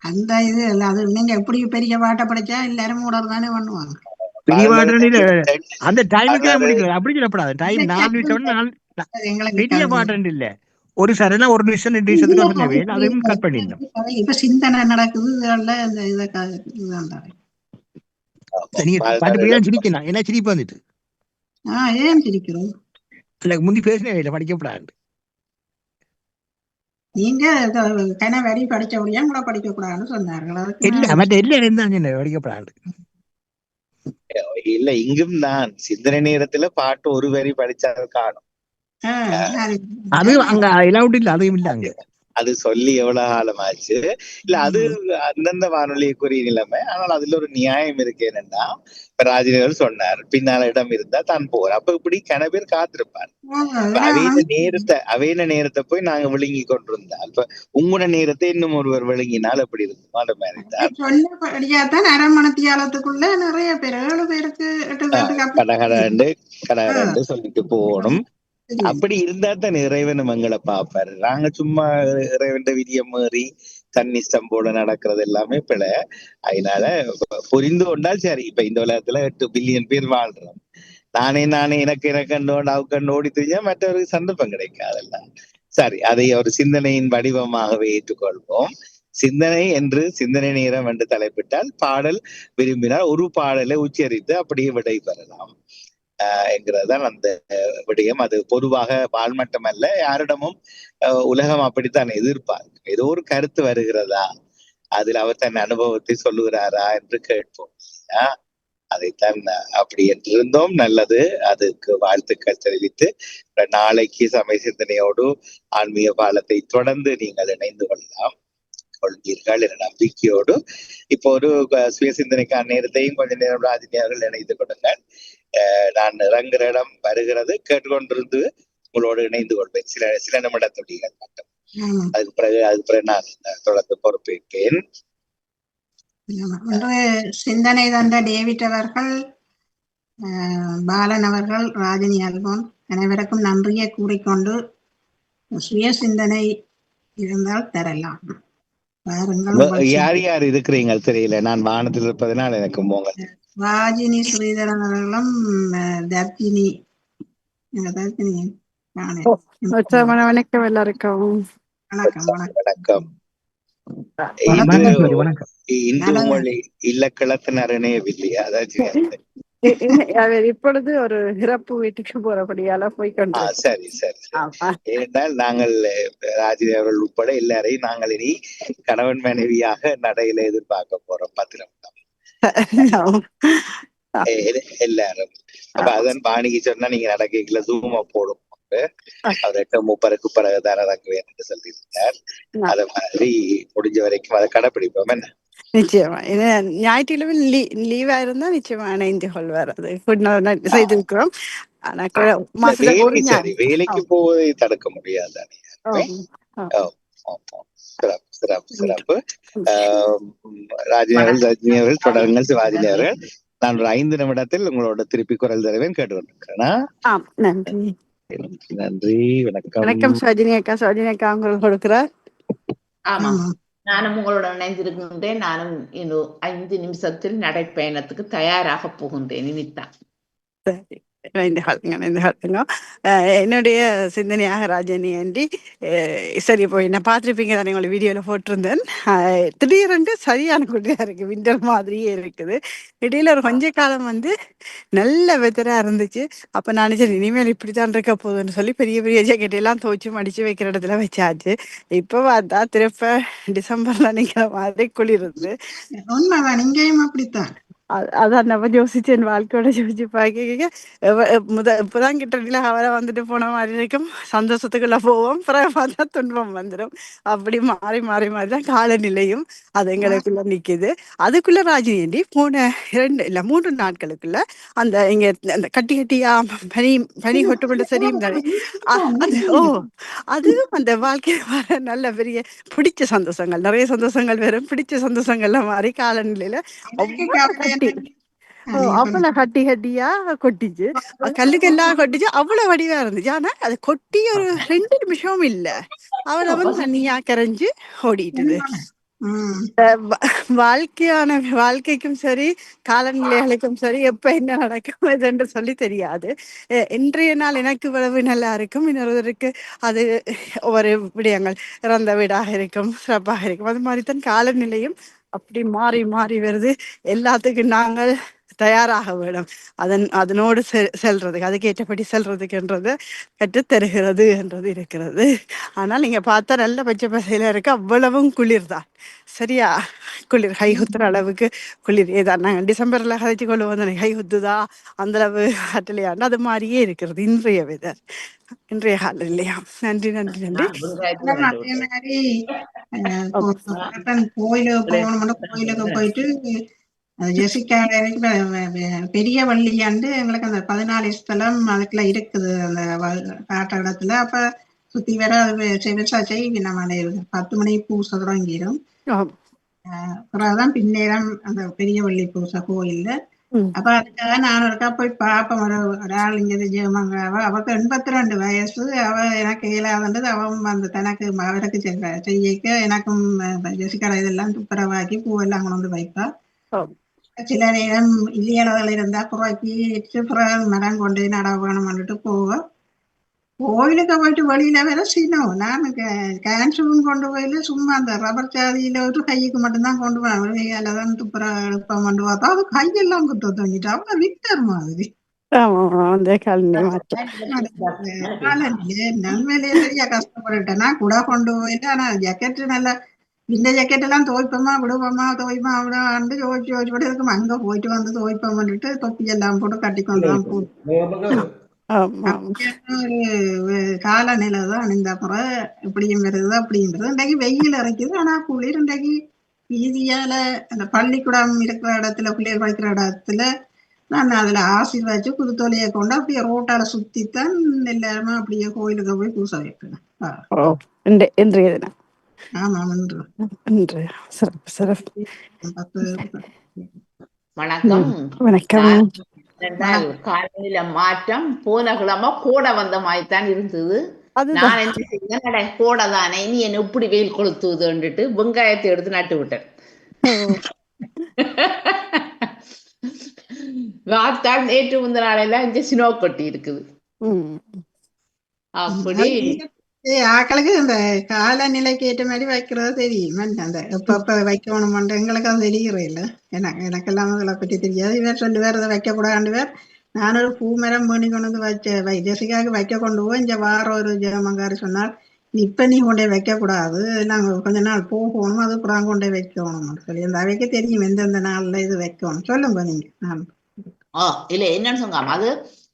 அந்த இது அது நீங்க எப்படி பெரிய பாட்டை படிச்சா எல்லாரும் ஓடர் தானே பண்ணுவாங்க. பெரிய பாட்டு அந்த டைமுக்கு முடிக்கல, அப்படி சொல்லப்படாது. டைம் 4 பெரிய பாட்டு இல்ல, ஒரு சரணா ஒரு நிமிஷம் 2 நிமிஷத்துக்கு அதையும் கட் பண்ணிடணும். இப்ப சிந்தனை நடக்குது. பாட்டு படிக்கலாம் சிரிக்கலாம். என்ன சிரிப்பு வந்துட்டு ஏன் சிரிக்கிறோம்? முந்தி பேசின படிக்கப்படாது. நீங்க கனவரி படிச்சபடியா கூட படிக்க கூடாதுன்னு சொன்னார்கள். இல்ல மற்ற எல்லா இருந்தாங்க படிக்கப்படாது. இல்ல இங்கும் நான் சிந்தனை நேரத்துல பாட்டு ஒரு வரி படிச்சால் காணும். அது அங்க அலௌட் இல்ல, அதையும் இல்ல அங்க. அது சொல்லி எவ்வளவு காலமாச்சு. இல்ல அது அந்தந்த வானொலிக்குரிய நிலைமை. ஆனால் அதுல ஒரு நியாயம் இருக்கு. என்னன்னா இப்ப ராஜினி சொன்னார் பின்னால இடம் இருந்தா தான் போற. அப்ப இப்படி கன பேர் காத்திருப்பார். அவையின நேரத்தை போய் நாங்க விழுங்கி கொண்டிருந்தா இப்ப உங்களோட நேரத்தை இன்னும் ஒருவர் விழுங்கினால் எப்படி இருக்கும்? அந்த மாதிரிதான் அரமணத்தியாலத்துக்குள்ள நிறைய பேர் 7 பேருக்கு கடகடண்டு சொல்லிட்டு போகணும். அப்படி இருந்தா தான் இறைவன் மங்களை பாப்பாரு. நாங்க சும்மா இறைவன் விதிய மாறி தன்னிஷ்டம் போல நடக்கிறது எல்லாமே பிழை. அதனால புரிந்து கொண்டால் சரி. இப்ப இந்த உலகத்துல 8 பில்லியன் பேர் வாழ்றோம். நானே எனக்கு கண்டு ஓடி தெரிஞ்சா மற்றவருக்கு சந்தர்ப்பம் கிடைக்காதெல்லாம். சரி, அதை ஒரு சிந்தனையின் வடிவமாகவே ஏற்றுக்கொள்வோம். சிந்தனை என்று சிந்தனை நேரம் என்று தலைப்பிட்டால் பாடல் விரும்பினால் ஒரு பாடலை உச்சரித்து அப்படியே விடை பெறலாம் என்கிறதுதான் அந்த விடயம். அது பொதுவாக வாழ்மட்டம் அல்ல, யாரிடமும் உலகம் அப்படித்தான் எதிர்பார்க்கும். ஏதோ ஒரு கருத்து வருகிறதா, அதில் அவர் தன் அனுபவத்தை சொல்லுகிறாரா என்று கேட்போம். அதைத்தான் அப்படி என்றிருந்தோம். நல்லது, அதுக்கு வாழ்த்துக்கள் தெரிவித்து நாளைக்கு சமய சிந்தனையோடு ஆன்மீக பாலத்தை தொடர்ந்து நீங்கள் இணைந்து கொள்வீர்கள் என நம்பிக்கையோடு இப்போ ஒரு சுய சிந்தனைக்கான நேரத்தையும் கொஞ்ச நேரம் ராஜினி அவர்கள் இணைந்து கொடுங்கள். நான் இறங்குற இடம் வருகிறது, கேட்டுக்கொண்டிருந்து உங்களோடு இணைந்து கொள்வேன் சில நிமிடத்துடைய மட்டும். அதுக்கு பிறகு நான் தொடர்ந்து பொறுப்பேற்பேன். சிந்தனை தந்த டேவிட் அவர்கள், பாலன் அவர்கள், ராஜினி அல்போன் அனைவருக்கும் நன்றியை கூறிக்கொண்டு சுய சிந்தனை இருந்தால் தரலாம். யார் யார் இருக்கிறீங்க தெரியல, நான் வானத்தில் இருப்பதனால் எனக்கு போங்க. ராஜினி ஸ்ரீதரன் அவர்களும் தர்ஜினி. வணக்கம் எல்லாருக்கும். வணக்கம். இந்து மொழி இல்லக்கிழத்தினரனே இல்லையா? அவர் இப்பொழுது ஒரு இறப்பு வீட்டுக்கு போறபடியால போய்கொண்டு. சரி சரி. ஏனென்றால் நாங்கள் ராஜினி அவர்கள் உட்பட எல்லாரையும் நாங்கள் இனி கணவன் மனைவியாக நடையில எதிர்பார்க்க போறோம். 10 நிமிடம் எல்லாரும். அப்ப அதன் பாணிக்கு சொன்னா நீங்க நடக்கல ஜூமா போடும். அவர் 8:30 பிறகுதான் நடக்குவேன் என்று சொல்லியிருந்தார். அத மாதிரி முடிஞ்ச வரைக்கும் அதை கடைப்பிடிப்போம். என்ன நிச்சயமா ஞாயிற்றுக்கிழமை லீவா இருந்தா நிச்சயமா இணைந்து கொள்வார். அது செய்திருக்கிறோம். வேலைக்கு போவதை தடுக்க முடியாது. சிறப்பு. ராஜினி அவர்கள் தொடருங்கள். சிவாஜினி அவர்கள், நான் ஒரு 5 நிமிடத்தில் உங்களோட திருப்பி குரல் தருவேன், கேட்டுக்கொண்டிருக்கிறேன். நன்றி. நன்றி. வணக்கம். வணக்கம் சிவாஜினி அக்கா. சிவாஜினி அக்கா உங்களுக்கு கொடுக்கிறார். ஆமா, ஆமா. நானும் உங்களுடன் இணைந்திருக்கின்றேன். நானும் இன்னும் 5 நிமிஷத்தில் நடைப்பயணத்துக்கு தயாராக போகின்றேன். இனித்தான். சரி, இணைந்து கொள்ளுங்க, இணைந்து கொள்ளுங்க. என்னுடைய சிந்தனையாக ராஜினி ஆண்டி, சரி இப்போ என்ன பார்த்துருப்பீங்க தானே, உங்களை வீடியோவில் போட்டிருந்தேன். திடீரென்று சரியான குட்டியாக இருக்குது, விண்டர் மாதிரியே இருக்குது. இடையில ஒரு கொஞ்ச காலம் வந்து நல்ல வெதராக இருந்துச்சு. அப்போ நான் சரி இனிமேல் இப்படி தான் இருக்க போகுதுன்னு சொல்லி பெரிய பெரிய ஜாக்கெட் எல்லாம் துவைச்சு மடித்து வைக்கிற இடத்துல வச்சாச்சு. இப்போ பார்த்தா திருப்ப டிசம்பரில் நிற்கிற மாதிரி குளிருது. உண்மைதான், இங்கேயும் அப்படித்தான். அதான் நம்ம யோசிச்சு என் வாழ்க்கையோட யோசிச்சு பார்க்க இப்பதான் கிட்டத்தட்ட அவரை வந்துட்டு போன மாதிரி இருக்கும். சந்தோஷத்துக்குள்ள போவோம், பிறகு பார்த்தா துன்பம் வந்துடும். அப்படி மாறி மாறி மாறி தான் காலநிலையும் அது எங்களுக்குள்ள நிக்குது. அதுக்குள்ள ராஜினி போன 2 இல்ல 3 நாட்களுக்குள்ள அந்த இங்க அந்த கட்டி கட்டியா பனி பனி கொட்டு சரி அது அதுவும் அந்த வாழ்க்கையில வர நல்ல பெரிய பிடிச்ச சந்தோஷங்கள், நிறைய சந்தோஷங்கள் வரும். பிடிச்ச சந்தோஷங்கள்ல மாறி காலநிலையில அவ்வளவு கட்டி அவ்வளவு கட்டி கட்டியா கொட்டிச்சு. கல்லுக்கெல்லாம் கொட்டிச்சு, அவ்வளவு வடிவா இருந்துச்சு. ஆனா அது கொட்டி ஒரு 2 நிமிஷமும் இல்ல, அவ்வளவு தண்ணியா கரைஞ்சு ஓடிட்டுது. வாழ்க்கைக்கும் சரி காலநிலைகளுக்கும் சரி எப்ப என்ன நடக்கும் என்று சொல்லி தெரியாது. இன்றைய நாள் எனக்கு இவ்வளவு நல்லா இருக்கும், இன்னொருவருக்கு அது ஒரு விடயங்கள் இறந்த வீடாக இருக்கும், சிறப்பாக இருக்கும். அது மாதிரிதான் காலநிலையும் அப்படி மாறி மாறி வருது. எல்லாத்துக்கும் நாங்கள் தயாராக வேணும். அதனோடு செல்றதுக்கு, அதுக்கேற்றபடி செல்றதுக்குன்றது கற்றுத்தருகிறது என்றது இருக்கிறது. ஆனால் நீங்க பார்த்தா நல்ல பச்சை பசையில இருக்கு, அவ்வளவும் குளிர் தான். சரியா, குளிர் கை குத்துற அளவுக்கு குளிர். ஏதான் நாங்கள் டிசம்பர்ல கதைச்சு கொண்டு வந்தோம், கை குத்துதா அந்த அளவு ஆட்டலையாண்டு அது மாதிரியே இருக்கிறது இன்றைய வெதர், இன்றைய கால இல்லையா. நன்றி நன்றி நன்றி. அதே மாதிரி கோயிலுக்கு போகணும்னா கோயிலுக்கு போயிட்டு ஜெசிகா பெரிய வள்ளியாண்டு எங்களுக்கு அந்த 14 ஸ்தலம் அதுக்குள்ள இருக்குது அந்த காட்ட இடத்துல. அப்ப சுத்தி வர விவசாய செய்வி நம்ம 10 மணி பூசை தொடங்கிடும். அப்புறம்தான் பின்னேரம் அந்த பெரிய வள்ளி பூசை கோயில்ல. அப்ப அதுக்காக நான் ஒருக்கா போய் பார்ப்பேன். ஒரு ஆள் இங்க விஜயமங்காவ, அவக்கு 82 வயசு. அவ எனக்கு இயலாதுன்றது, அவன் அந்த தனக்கு அவருக்கு செய்யக்க எனக்கும் ஜெசிகா இதெல்லாம் துப்புரவாக்கி பூவெல்லாம் கொண்டு வந்து வைப்பா. சில நேரம் இல்லையளவில் இருந்தா புறாக்கி மரம் கொண்டு நட வேணும்னுட்டு போவோம். கோயிலுக்கு போயிட்டு வெளியில வேற சீனம். நான் கேன்சரும் கொண்டு போயில சும்மா அந்த ரப்பர் சாதியில ஒரு கைக்கு மட்டும்தான் கொண்டு போவேன். வெளியாலதான் துப்புர எழுப்ப கொண்டு பார்த்தா அது கையெல்லாம் குத்த தங்கிட்டு அவ்வளவு விக்டர் மாதிரி. நன்மையிலேயே சரியா கஷ்டப்பட்டுட்டேன். நான் கூட கொண்டு போயிட்டு, ஆனா ஜாக்கெட் நல்லா இந்த ஜாக்கெட் எல்லாம் துவைப்போமா விடுவோமா துவைப்பா விடாண்டு யோசிச்சு யோசிச்சு போட்டு இருக்கும். அங்க போயிட்டு வந்து துவைப்போம் பண்ணிட்டு தொப்பி எல்லாம் போட்டு கட்டி கொண்டுதான் போகும். ஒரு காலநிலை தான் இந்த முறை இப்படியும் வருது அப்படின்றது. இன்றைக்கு வெயில் இறைக்குது, ஆனா குளிர் இன்றைக்கு வீதியால அந்த பள்ளிக்கூடம் இருக்கிற இடத்துல பிள்ளைகள் படிக்கிற இடத்துல நான் அதுல ஆசீர்வாச்சு குருத்தோலையை கொண்டு அப்படியே ரோட்டால சுத்தித்தான் எல்லாருமே அப்படியே கோயிலுக்கு போய் பூசை வைக்கணும். ஆமா, வணக்கம். வணக்கம். காலையில மாற்றம் போன கிழமை கூட வந்த மாதிரிதான் இருந்தது. நான் என்ன செய்தேன், கூட தானே இனி என்ன இப்படி வெயில் கொளுத்துதுன்னுட்டு வெங்காயத்தை எடுத்து நட்டு விட்டேன். வார்த்தாள் நேற்று முந்த நாளெல்லாம் இங்க சினோ கொட்டி இருக்குது. அப்படி ஆக்களுக்கு இந்த காலநிலைக்கு ஏற்ற மாதிரி வைக்கிறது தெரியும். அந்த எப்ப வைக்கணும் எங்களுக்கு அது தெரிகிறே இல்லை. எனக்கெல்லாம் அதை பற்றி தெரியாது. இவர் சொல்லி வேற அதை வைக்க கூடாது. வேற நான் ஒரு பூ மரம் பண்ணி கொண்டு வந்து வச்ச ஜெசிகாவுக்கு வைக்க கொண்டு போய் இங்க வார ஒரு ஜெயமங்காரு சொன்னார், இப்ப நீ கொண்டே வைக்க கூடாது, நாங்க கொஞ்ச நாள் போகணும், அது புறம் கொண்டே வைக்கணும் சொல்லி. அந்த அவைக்கு தெரியும் எந்தெந்த நாள்ல இது வைக்கணும். சொல்லுங்க நீங்க. இல்ல என்னன்னு சொன்னாம அது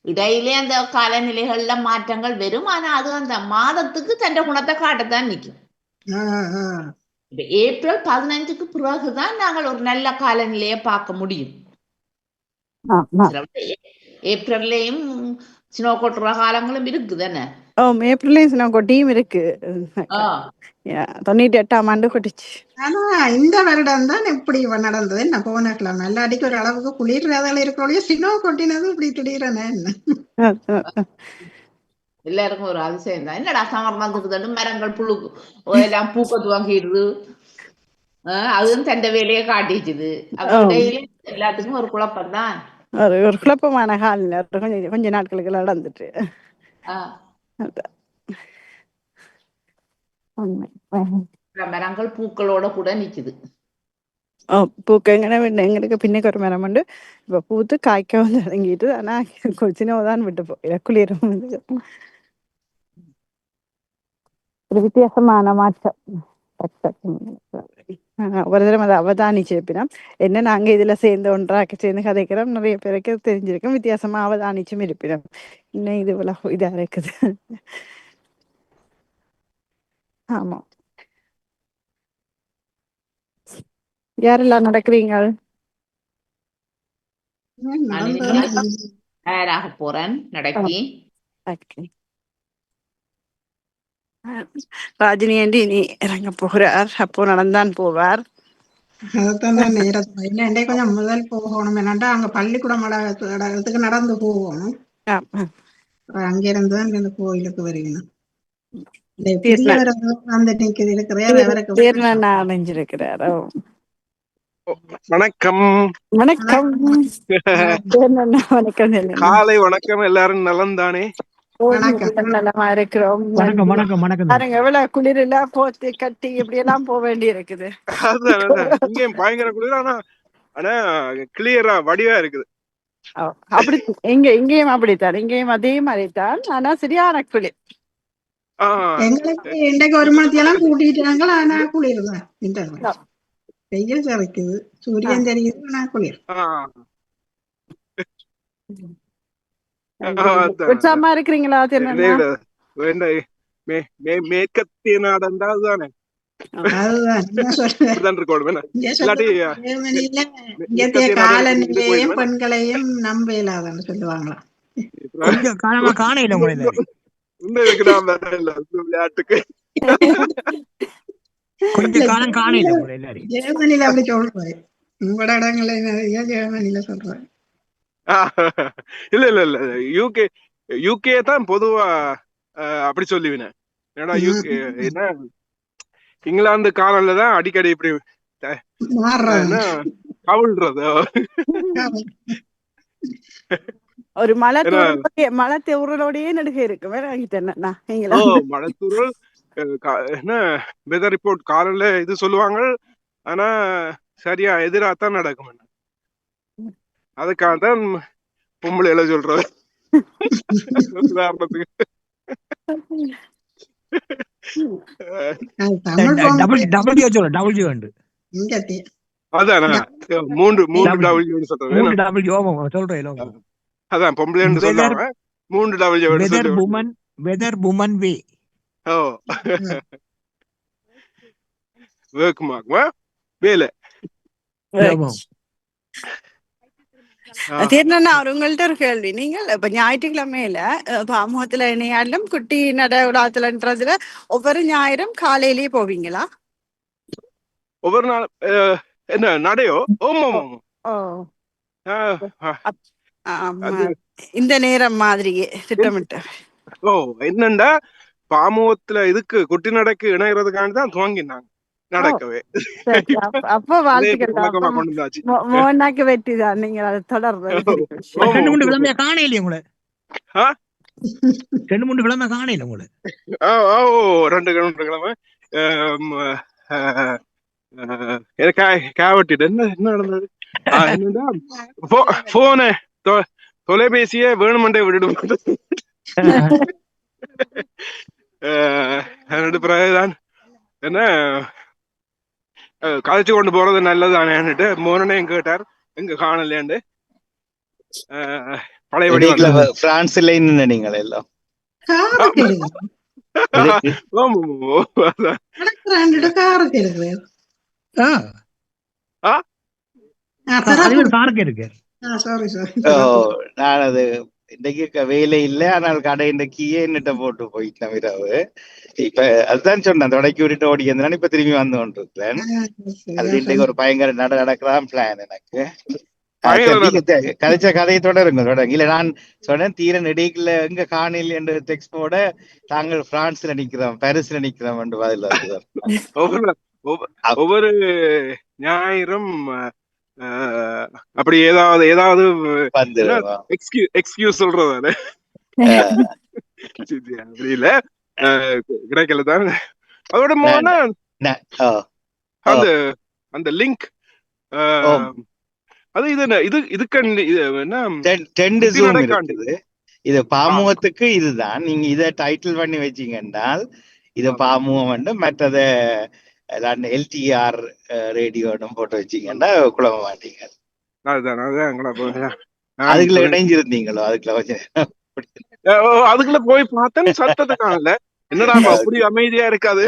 இடையிலே அந்த காலநிலைகள்ல மாற்றங்கள் வரும். ஆனா அது அந்த மாதத்துக்கு தன் குணத்தை காட்டத்தான் நிற்கும். ஏப்ரல் 15க்கு பிறகுதான் நாங்கள் ஒரு நல்ல காலநிலையை பார்க்க முடியும். ஏப்ரல்லையும் சினோ கொட்டுற காலங்களும் இருக்குதானே. ஏப்ரல்லையும் சினோ கொட்டியும் இருக்கு. 98ஆம் ஆண்டு கொட்டிச்சு. ஆனா இந்த வருடம் தான் எப்படி நடந்தது என்ன போன கிழமை எல்லாடிக்கு ஒரு அளவுக்கு குளிர் வேதால இருக்கிறோடைய சினோ கொட்டினது இப்படி திடீரென என்ன எல்லாருக்கும் ஒரு அதிசயம் தான். என்னடா சமர் வந்துடுது, மரங்கள் புழு எல்லாம் பூக்க துவங்கிடுது. அதுவும் தண்ட வேலையை காட்டிச்சுது. அப்ப டெய்லி எல்லாத்துக்கும் ஒரு குழப்பம் தான். ஒரு குழப்பமான கால கொஞ்ச நாட்களுக்கு நடந்துட்டு மரங்கள் பூக்களோட கூட நிக்குது. பூக்க எங்களுக்கு பின்னைக்கு ஒரு மரம் உண்டு. இப்ப பூத்து காய்க்க வந்து இறங்கிட்டு, ஆனா சின்னதான் விட்டு போய் குளிரும். ஒரு வித்தியாசமான மாற்றம். ஒரு தடவை அதை அவதானிச்சிருப்பினோம். என்ன நாங்க இதுல சேர்ந்து ஒன்றாக்க சேர்ந்து கதைக்கிறோம். நிறைய பேருக்கு தெரிஞ்சிருக்கும். வித்தியாசமா அவதானிச்சும் இருப்பினோம். இன்னும் இது இதா இருக்குது. ஆமா. யாரெல்லாம் நடக்கிறீங்க? தயாராக போறேன் நடக்கி. ராஜினி ஆண்டி இனி இறங்க போகிறார். அப்போ நடந்தான் போவார். அதான் நேரத்துல இல்லை கொஞ்சம் முதல் போகணும். என்னண்டா அங்க பள்ளிக்கூடம் இடத்துக்கு நடந்து போகணும். அங்கிருந்து தான் இந்த கோயிலுக்கு வருகணும். வணக்கம். வணக்கம். காலை வணக்கம். எல்லாரும் நலம் தானே? நலமா இருக்கிறோம். எவ்வளவு குளிரில போத்தி கட்டி இப்படி எல்லாம் போக வேண்டி இருக்குது. இங்கேயும் பயங்கர குளிர். ஆனா கிளியரா வடிவா இருக்குது. அப்படி இங்கேயும் அப்படித்தான். இங்கேயும் அதே மாதிரிதான். ஆனா சரியான குளிர். எங்களுக்கு இன்றைக்கு ஒரு மணித்தெல்லாம் கூட்டிட்டாங்க. ஆனா குளிர்தான். வெயில் சிறைக்குது, சூரியன் தெரியுது, ஆனா குளிர். உற்சாகமா இருக்கிறீங்களா? மேற்கத்திய நாடு தானே காலநிலையையும் பெண்களையும் நம்ப இல்லாதன்னு சொல்லுவாங்களா? விளையாட்டுக்கு கொஞ்சம் காலம் காணையில ஜெர்மனில அப்படி சொல்றேன். உங்களோட இடங்கள்ல ஜெர்மனில சொல்றேன். இல்ல இல்ல இல்ல யூகே தான் பொதுவா அப்படி சொல்லுவேன். ஏன்னா யூகே என்ன இங்கிலாந்து காலம்ல தான் அடிக்கடி இப்படி கவிழ்றது. ஒரு மழை தூறலோடயே நடுக இருக்கு. மழை தூறல் என்ன வெதர் ரிப்போர்ட் காலையில இது சொல்லுவாங்க. ஆனா சரியா எதிராத்தான் நடக்கும். அதுக்காக தான் பொம்பளையில சொல்றது. உதாரணத்துக்கு அதான் 3 சொல்றேன். அதான் பொம்பளைன்னு சொல்றாங்க. 3 வெதர் வுமன் வே. வேலை உங்கள்ட்ட ஒரு கேள்வி. நீங்கள் இப்ப ஞாயிற்றுக்கிழமையில பாமுகத்துல இணையாலும் குட்டி நட உலாத்துலன்றதுல ஒவ்வொரு ஞாயிறும் காலையிலேயே போவீங்களா? ஒவ்வொரு நாள் என்ன நடையோ? இந்த நேரம் மாதிரியே திட்டமிட்டு. என்னண்டா பாமுகத்துல இதுக்கு குட்டி நடக்கு இணைகிறதுக்காண்டி தான் துவங்கினாங்க நடக்கவே. அப்ப வாழ்த்துக்கள். மோனாக்கு வெற்றிதான். நீங்க அதை தொடர்றது. 2-3 கிழமை காணையில உங்களை 2-3 கிழமை காணையில உங்களை 2 கிழமை காவட்டிட்டு என்ன நடந்தது? போன தொலைபேசியே வேணுமெண்டே விடும். பிறகுதான் என்ன கதைச்சு கொண்டு போறது நல்லதானேன்னுட்டு மோனனையும் கேட்டார். எங்க காணலேண்டு பழையபடி பிரான்ஸ்ல நீங்கள் எல்லாம் நான் அது இன்றைக்கு வேலை இல்லை. ஆனால் கடை இன்றைக்கியே என்னட்ட போட்டு போயிட்டேன் இரவு. இப்ப அதுதான் சொன்னேன், தொடக்கி விட்டுட்டு ஓடி இருந்தாலும் இப்ப திரும்பி வந்து கொண்டிருக்கிறேன். அது இன்றைக்கு ஒரு பயங்கர நடக்கலாம் பிளான் எனக்கு. கதைச்ச கதையை தொடருங்க. இல்ல நான் சொன்னேன் தீரன் இடைக்குள்ள எங்க காணில் என்ற டெக்ஸ்டோட தாங்கள் பிரான்ஸ்ல நிக்கிறோம், பாரிஸ்ல நிக்கிறோம் என்று பதில் வருகிறார். ஒவ்வொரு ஞாயிறும் அப்படி ஏதாவது எக்ஸ்கியூஸ் சொல்றதானே அப்படி இல்ல கிடைக்கல தான். அதோட அந்த லிங்க் அது இதுக்கு இது பாமுகத்துக்கு இதுதான். நீங்க இத டைட்டில் பண்ணி வச்சீங்கன்னா இது பாமுகம் வந்து மற்றத எல்டிஆர் ரேடியோடும் போட்டு வச்சீங்கன்னா குழம்ப மாட்டீங்க. அதுக்குள்ள இணைஞ்சிருந்தீங்களோ? அதுக்குள்ள போய் பார்த்தேன் சத்தத்தை காணல. என்னடா அப்படி அமைதியா இருக்காது.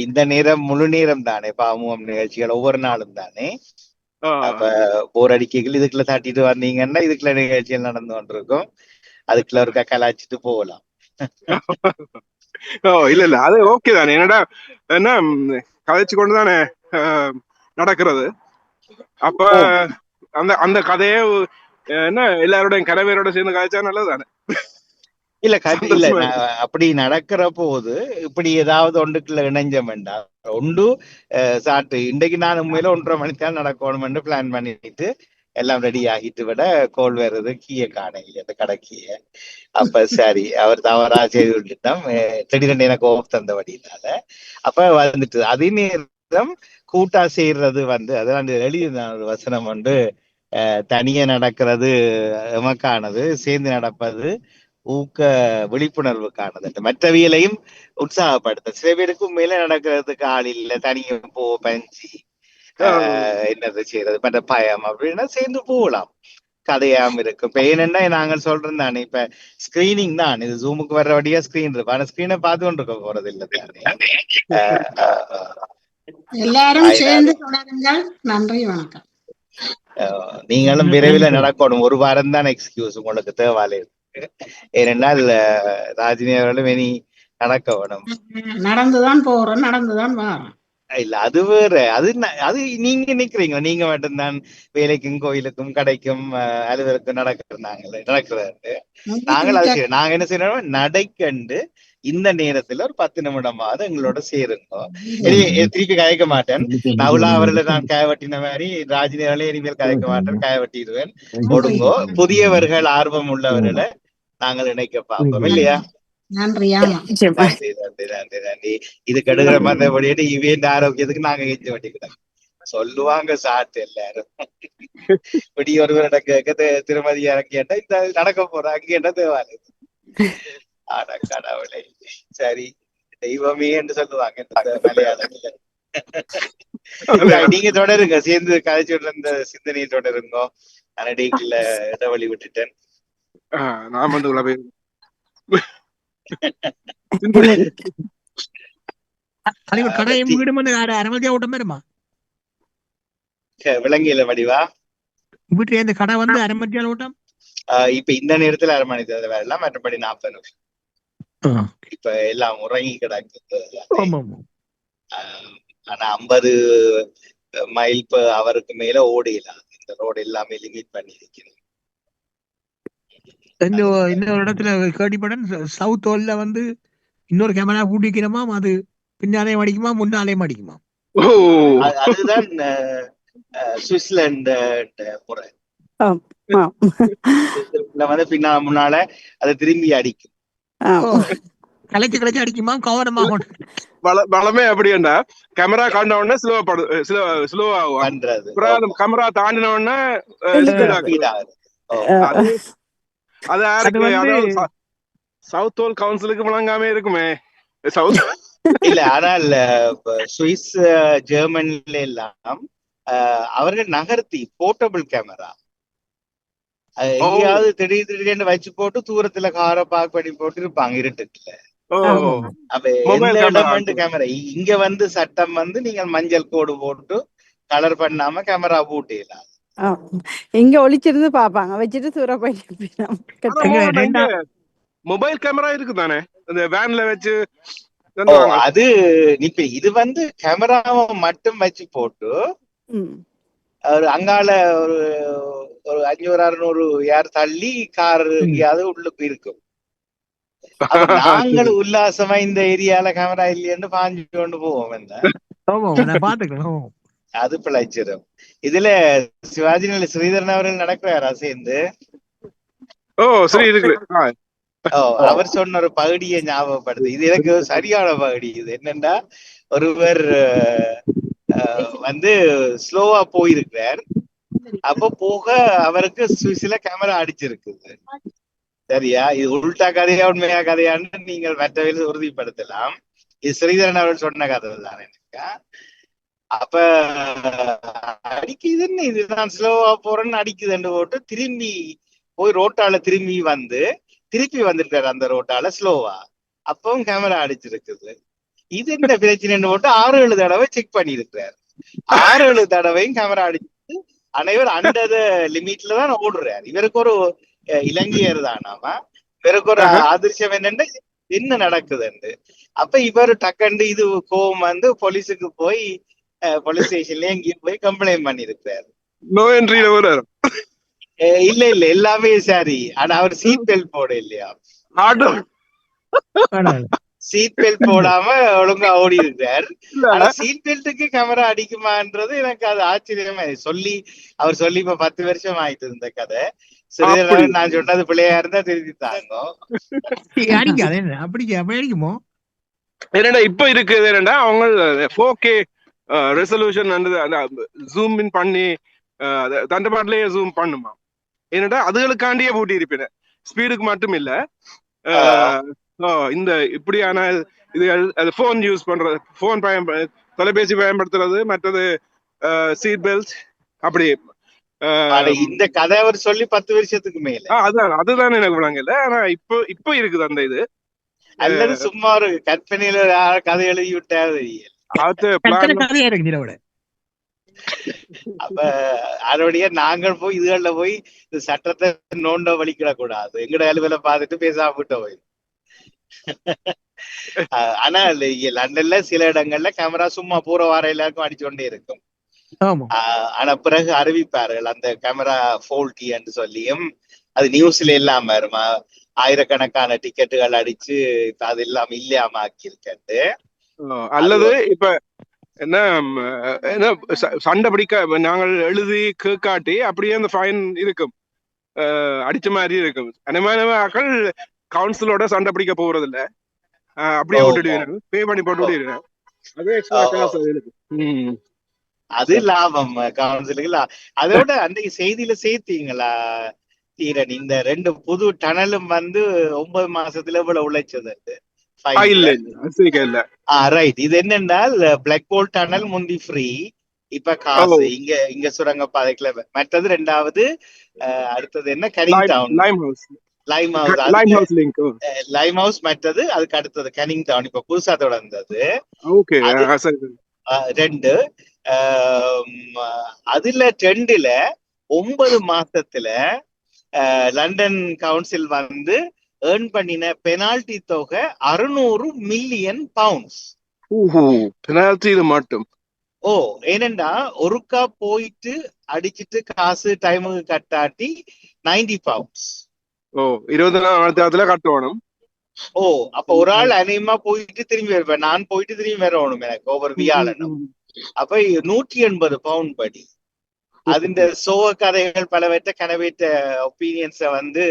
இந்த நேரம் முழு நேரம் தானே பாமுகம் நிகழ்ச்சிகள் ஒவ்வொரு நாளும் தானே. அப்ப போர் அடிக்கைகள் இதுக்குள்ள தட்டிட்டு வந்தீங்கன்னா இதுக்குள்ள நிகழ்ச்சிகள் நடந்து கொண்டிருக்கும். அதுக்குள்ள ஒரு கலாச்சிட்டு போகலாம். இல்ல அது ஓகே தானே. என்னடா என்ன கதைச்சு கொண்டுதானே நடக்கிறது. அப்ப அந்த கதையே என்ன எல்லாரோட கனவேரோட சேர்ந்து கதைச்சா நல்லதுதானே. இல்ல அப்படி நடக்கிற போது இப்படி ஏதாவது ஒன்றுக்குள்ள இணைஞ்சம் வேண்டாம். ஒன்று சாட்டு இன்றைக்கு நான் உண்மையில 1.5 மணித்தான் நடக்கணும் பிளான் பண்ணிட்டு எல்லாம் ரெடி ஆகிட்டு விட கோல் வருது கீய காணையில் அந்த கடைக்கிய. அப்ப சரி அவர் தவறா செய்து விட்டுட்டோம். திடீரென்று எனக்கு ஓஃப் தந்தபடினால அப்ப வந்துட்டு அதே நேரம் கூட்டா செய்யறது அதான் எழுதின ஒரு வசனம் தனியே நடக்கிறது எமக்கானது, சேர்ந்து நடப்பது ஊக்க விழிப்புணர்வுக்கானது. மற்றவியலையும் உற்சாகப்படுத்த. சில பேருக்கு உண்மையில நடக்கிறதுக்கு ஆள் இல்லை, தனியே பஞ்சி என்னது செய்யறது மற்ற பயம் அப்படின்னா சேர்ந்து போகலாம், கதையாம இருக்கு. இப்ப ஏனென்னா நாங்கள் சொல்றோம் தானே, இப்ப ஸ்கிரீனிங் தான் இது. ஜூமுக்கு வர்றபடியா ஸ்கிரீன் இருக்கு, ஆனா ஸ்கிரீனை பார்த்து கொண்டு இருக்க போறது இல்லை தானே. எல்லாரும் சேர்ந்து தொடருங்கள். நன்றி, வணக்கம். நீங்களும் விரைவில் நடக்கணும். ஒரு வாரம் தான் எக்ஸ்கியூஸ் உங்களுக்கு தேவாலை இருக்கு. ஏனென்றால் ராஜினி அவர்களும் இனி நடக்க வேணும். நடந்துதான் போறோம், நடந்துதான் வரோம். இல்ல அது வேற. அது நீங்க நிக்கிறீங்க, நீங்க மட்டும்தான் வேலைக்கும் கோயிலுக்கும் கடைக்கும் அலுவலுக்கும் நடக்கிறாரு. நாங்க என்ன செய்யறோம், நடைக்கண்டு இந்த நேரத்துல ஒரு 10 நிமிடமாவது எங்களோட சேருங்க. திருப்பி கதைக்க மாட்டேன். நவுலா அவர்களை நான் காயவட்டின மாதிரி ராஜினி அவர்களே இனிமேல் கதைக்க மாட்டேன், காயவட்டிடுவேன். ஒடுங்கோ புதியவர்கள் ஆர்வம் உள்ளவர்களை நாங்கள் இணைக்க பார்ப்போம் இல்லையா? நன்றி. இது கெடுகிற மாதிரி இவன் ஆரோக்கியத்துக்கு நாங்க கெஞ்ச வட்டிக்கிட்டோம் சொல்லுவாங்க சாட்டு எல்லாரும். இப்படி ஒருவரிடம் கேட்க திருமதி இறங்கிட்டா இந்த நடக்க போற அங்கேண்டா தேவாலயம். ஆனா கடவுளை சரி தெய்வமே என்று சொல்லுவாங்க மலையாளத்துல. நீங்க தொடருங்க, சேர்ந்து கதைச்சுட்டு இருந்த சிந்தனையை தொடருங்க. அனடிக்குள்ள இடவழி விட்டுட்டேன். நான் விலங்கில வடிவா வீட்டுல இந்த கடை அரைமத்தியால் ஓட்டம். இப்ப இந்த நேரத்துல 1/2 மணி நேரம் வரலாம், மற்றபடி 40 நிமிஷம். இப்ப எல்லாம் உறங்கி கிடக்கு. ஆனா 50 மைல் அவருக்கு மேல ஓடிடலாம். இந்த ரோடு எல்லாமே லிமிட் பண்ணி இருக்கிறது. இன்னொரு இடத்துல கேள்விப்படன் சவுத் ஹோல்ல இன்னொரு கேமரா பூட்டிக்கிறோமா, அது பின்னாலேயும் அடிக்குமா முன்னாலேயும் அடிக்குமா. அதுதான் சுவிட்சர்லாந்து முறை. பின்னா முன்னால அதை திரும்பி அடிக்கும், கலைச்சு அடிக்குமா. கவனமாக பலமே அப்படின்னா கேமரா காண்ட உடனே ஸ்லோவா பண்றது, கேமரா தாண்டின உடனே அது சவுத் ஹோல் கவுன்சிலுக்கு வழங்காம இருக்குமே. சவுத் இல்ல, ஆனால் சுவிஸ் ஜெர்மனில எல்லாம் அவர்கள் நகர்த்தி போர்ட்டபிள் கேமரா எங்கேயாவது திடீர்னு வச்சு போட்டு தூரத்துல காரை பார்க் பண்ணி போட்டு இருப்பாங்க இருட்டுல. அப்ப எந்த இடம் கேமரா இங்க சட்டம் நீங்க மஞ்சள் கோடு போட்டு கலர் பண்ணாம கேமரா பூட்டிடலாம். இங்க ஒளிச்சிருந்து பாப்பாங்க, வச்சுட்டு தூர போயிட்டு. மொபைல் கேமரா இருக்குதானே அந்த வேன்ல வச்சு. அது இது கேமராவை மட்டும் வச்சு போட்டு ஒரு அங்கால ஒரு ஒரு 500-600 யார் தள்ளி கார் எங்கேயாவது உள்ளுக்கு இருக்கும். அப்ப நாங்கள் உல்லாசமா இந்த ஏரியால கேமரா இல்லையன்னு பாஞ்சு கொண்டு போவோம். என்ன பாத்துக்கலாம். அது பிழைச்சிடும். இதுல சிவாஜி ஸ்ரீதரன் அவர்கள் நடக்கிறாரா சேர்ந்து? அவர் சொன்ன ஒரு பகுதியை ஞாபகப்படுது. இது எனக்கு சரியான பகுதி. இது என்னன்னா, ஒருவர் வந்து ஸ்லோவா போயிருக்கிறார். அப்ப போக அவருக்கு சுவிஸ்ல கேமரா அடிச்சிருக்குது. சரியா? இது உள்டா கதையா உண்மையா கதையான்னு நீங்கள் மற்றவர்கள் உறுதிப்படுத்தலாம். இது ஸ்ரீதரன் அவர்கள் சொன்ன கதை தான் எனக்கு. அப்ப அடிக்குதுன்னு இதுதான் ஸ்லோவா போறேன்னு அடிக்குதுன்னு போட்டு திரும்பி போய் ரோட்டால திரும்பி வந்துருக்காரு அந்த ரோட்டால ஸ்லோவா. அப்பவும் கேமரா அடிச்சிருக்குது. இது என்ன பிரச்சனைன்னு போட்டு 6-7 தடவை செக் பண்ணிருக்கிறாரு. 6-7 தடவையும் கேமரா அடிச்சு அனைவர் அண்டர் லிமிட்ல தான் ஓடுறாரு. இவருக்கு ஒரு இலங்கையர் தானாமா. இவருக்கு ஒரு அதிர்ஷ்டம் என்னன்னு என்ன நடக்குதுன்னு. அப்ப இவர் டக்கண்டு இது கோவம் வந்து போலீஸுக்கு போய் போலீஸ் ஸ்டேஷன்ல எங்கேயும் போய் கம்ப்ளைண்ட் பண்ணிருக்காரு. இல்ல எல்லாமே சரி. ஆனா அவர் சீட் பெல்ட் போட இல்லையா? சீட் பெல்ட் போடாம ஒழுங்கா ஓடி இருக்கார். ஆனா சீட் பெல்ட்டுக்கு கேமரா அடிக்குமான்றது எனக்கு அது ஆச்சரியமா அவர் சொல்லி இப்ப 10 வருஷம் ஆயிட்டு இந்த கதை. சரி, நான் சொன்னது பிள்ளையா இருந்தா திருத்திட்டாங்க. அடிக்குமோ என்னடா இப்ப இருக்குது என்னடா அவங்க 4K ரெசல்யூஷன் ஜூம் இன் பண்ணி தண்டபாட்டிலேயே ஜூம் பண்ணுமா. என்னடா அதுகளுக்காண்டியே பூட்டி இருப்பேன். ஸ்பீடுக்கு மட்டும் இல்ல, இந்த இப்படியான இதுகள் போன் யூஸ் பண்றது, போன் தொலைபேசி பயன்படுத்துறது, மற்றது சீட் பெல்ட் அப்படி. இந்த கதை அவர் சொல்லி 10 வருஷத்துக்கு மேல. அதுதான் எனக்கு விளங்கல. ஆனா இப்போ இருக்குது அந்த இது. அல்லது சும்மா ஒரு கற்பனையில கதை எழுதி விட்டாரு. அப்ப அதோடைய நாங்கள் போய் இதுகள்ல போய் இந்த சட்டத்தை நோண்ட வலிக்கிட கூடாது. எங்கட அலுவலை பார்த்துட்டு பேசாம விட்ட போய். ஆனா லண்டன்ல சில இடங்கள்ல கேமரா சும்மா பூர வார எல்லாருக்கும் அடிச்சுக்கொண்டே இருக்கும். ஆனா பிறகு அறிவிப்பார்கள் அந்த கேமரா ஃபோல்ட்டி என்று சொல்லியும். அது நியூஸ்ல எல்லாம் வருமா, ஆயிரக்கணக்கான டிக்கெட்டுகள் அடிச்சு இப்ப அது எல்லாம் இல்லாம ஆக்கியிருக்கேன். அல்லது இப்ப என்ன சண்டை பிடிக்க நாங்கள் எழுதி கேட்காட்டி அப்படியே அந்த ஃபைன் இருக்கும், அடிச்ச மாதிரி இருக்கும். அனைவர்கள் கவுன்சிலோட சண்டை பிடிக்க போறது இல்ல, அப்படியே விட்டுடுவீங்க, பே பண்ணி போட்டு விடுவீங்க. அது எக்ஸ்ட்ரா காசு இருக்கு. அது லாபம் கவுன்சிலுக்கு. அதோட அன்றைக்கு செய்தியில சேர்த்தீங்களா தீரன், இந்த 2 புது டனலும் வந்து 9 மாசத்துல இவ்வளவு உழைச்சது. ரைட். இது என்னென்றால் பிளாக் ஹோல் டனல் முந்தி ஃப்ரீ, இப்ப காசு. இங்க சுரங்க பாதைக்குள்ள. மற்றது 2வது அடுத்தது என்ன, கனிங் டவுன், லைம் ஹவுஸ். மற்றது அதுக்கு அடுத்தது கனிங் டவுன் இப்ப புதுசா தொடர்ந்தது. 2 அதுல 2ல 9 மாசத்துல லண்டன் கவுன்சில் வந்து ஏர்ன் பண்ணின பெனால்டி தொகை 600 மில்லியன் பவுண்ட்ஸ். மட்டும். ஏனெண்டா ஒருக்கா போயிட்டு அடிச்சிட்டு காசு டைமுக்கு கட்டாட்டி 90 பவுண்ட்ஸ். 24 கட்டணும். அப்ப ஒரு ஆள் அநேகமா போயிட்டு திரும்பி வருவேன். நான் போயிட்டு திரும்பி வரணும் எனக்கு ஒவ்வொரு வியாழனும். அப்ப 180 பவுண்ட் படி. அதுஇந்த சோக கதைகள் பலவற்ற கனவேற்ற ஒப்பீனியன்ஸ வந்து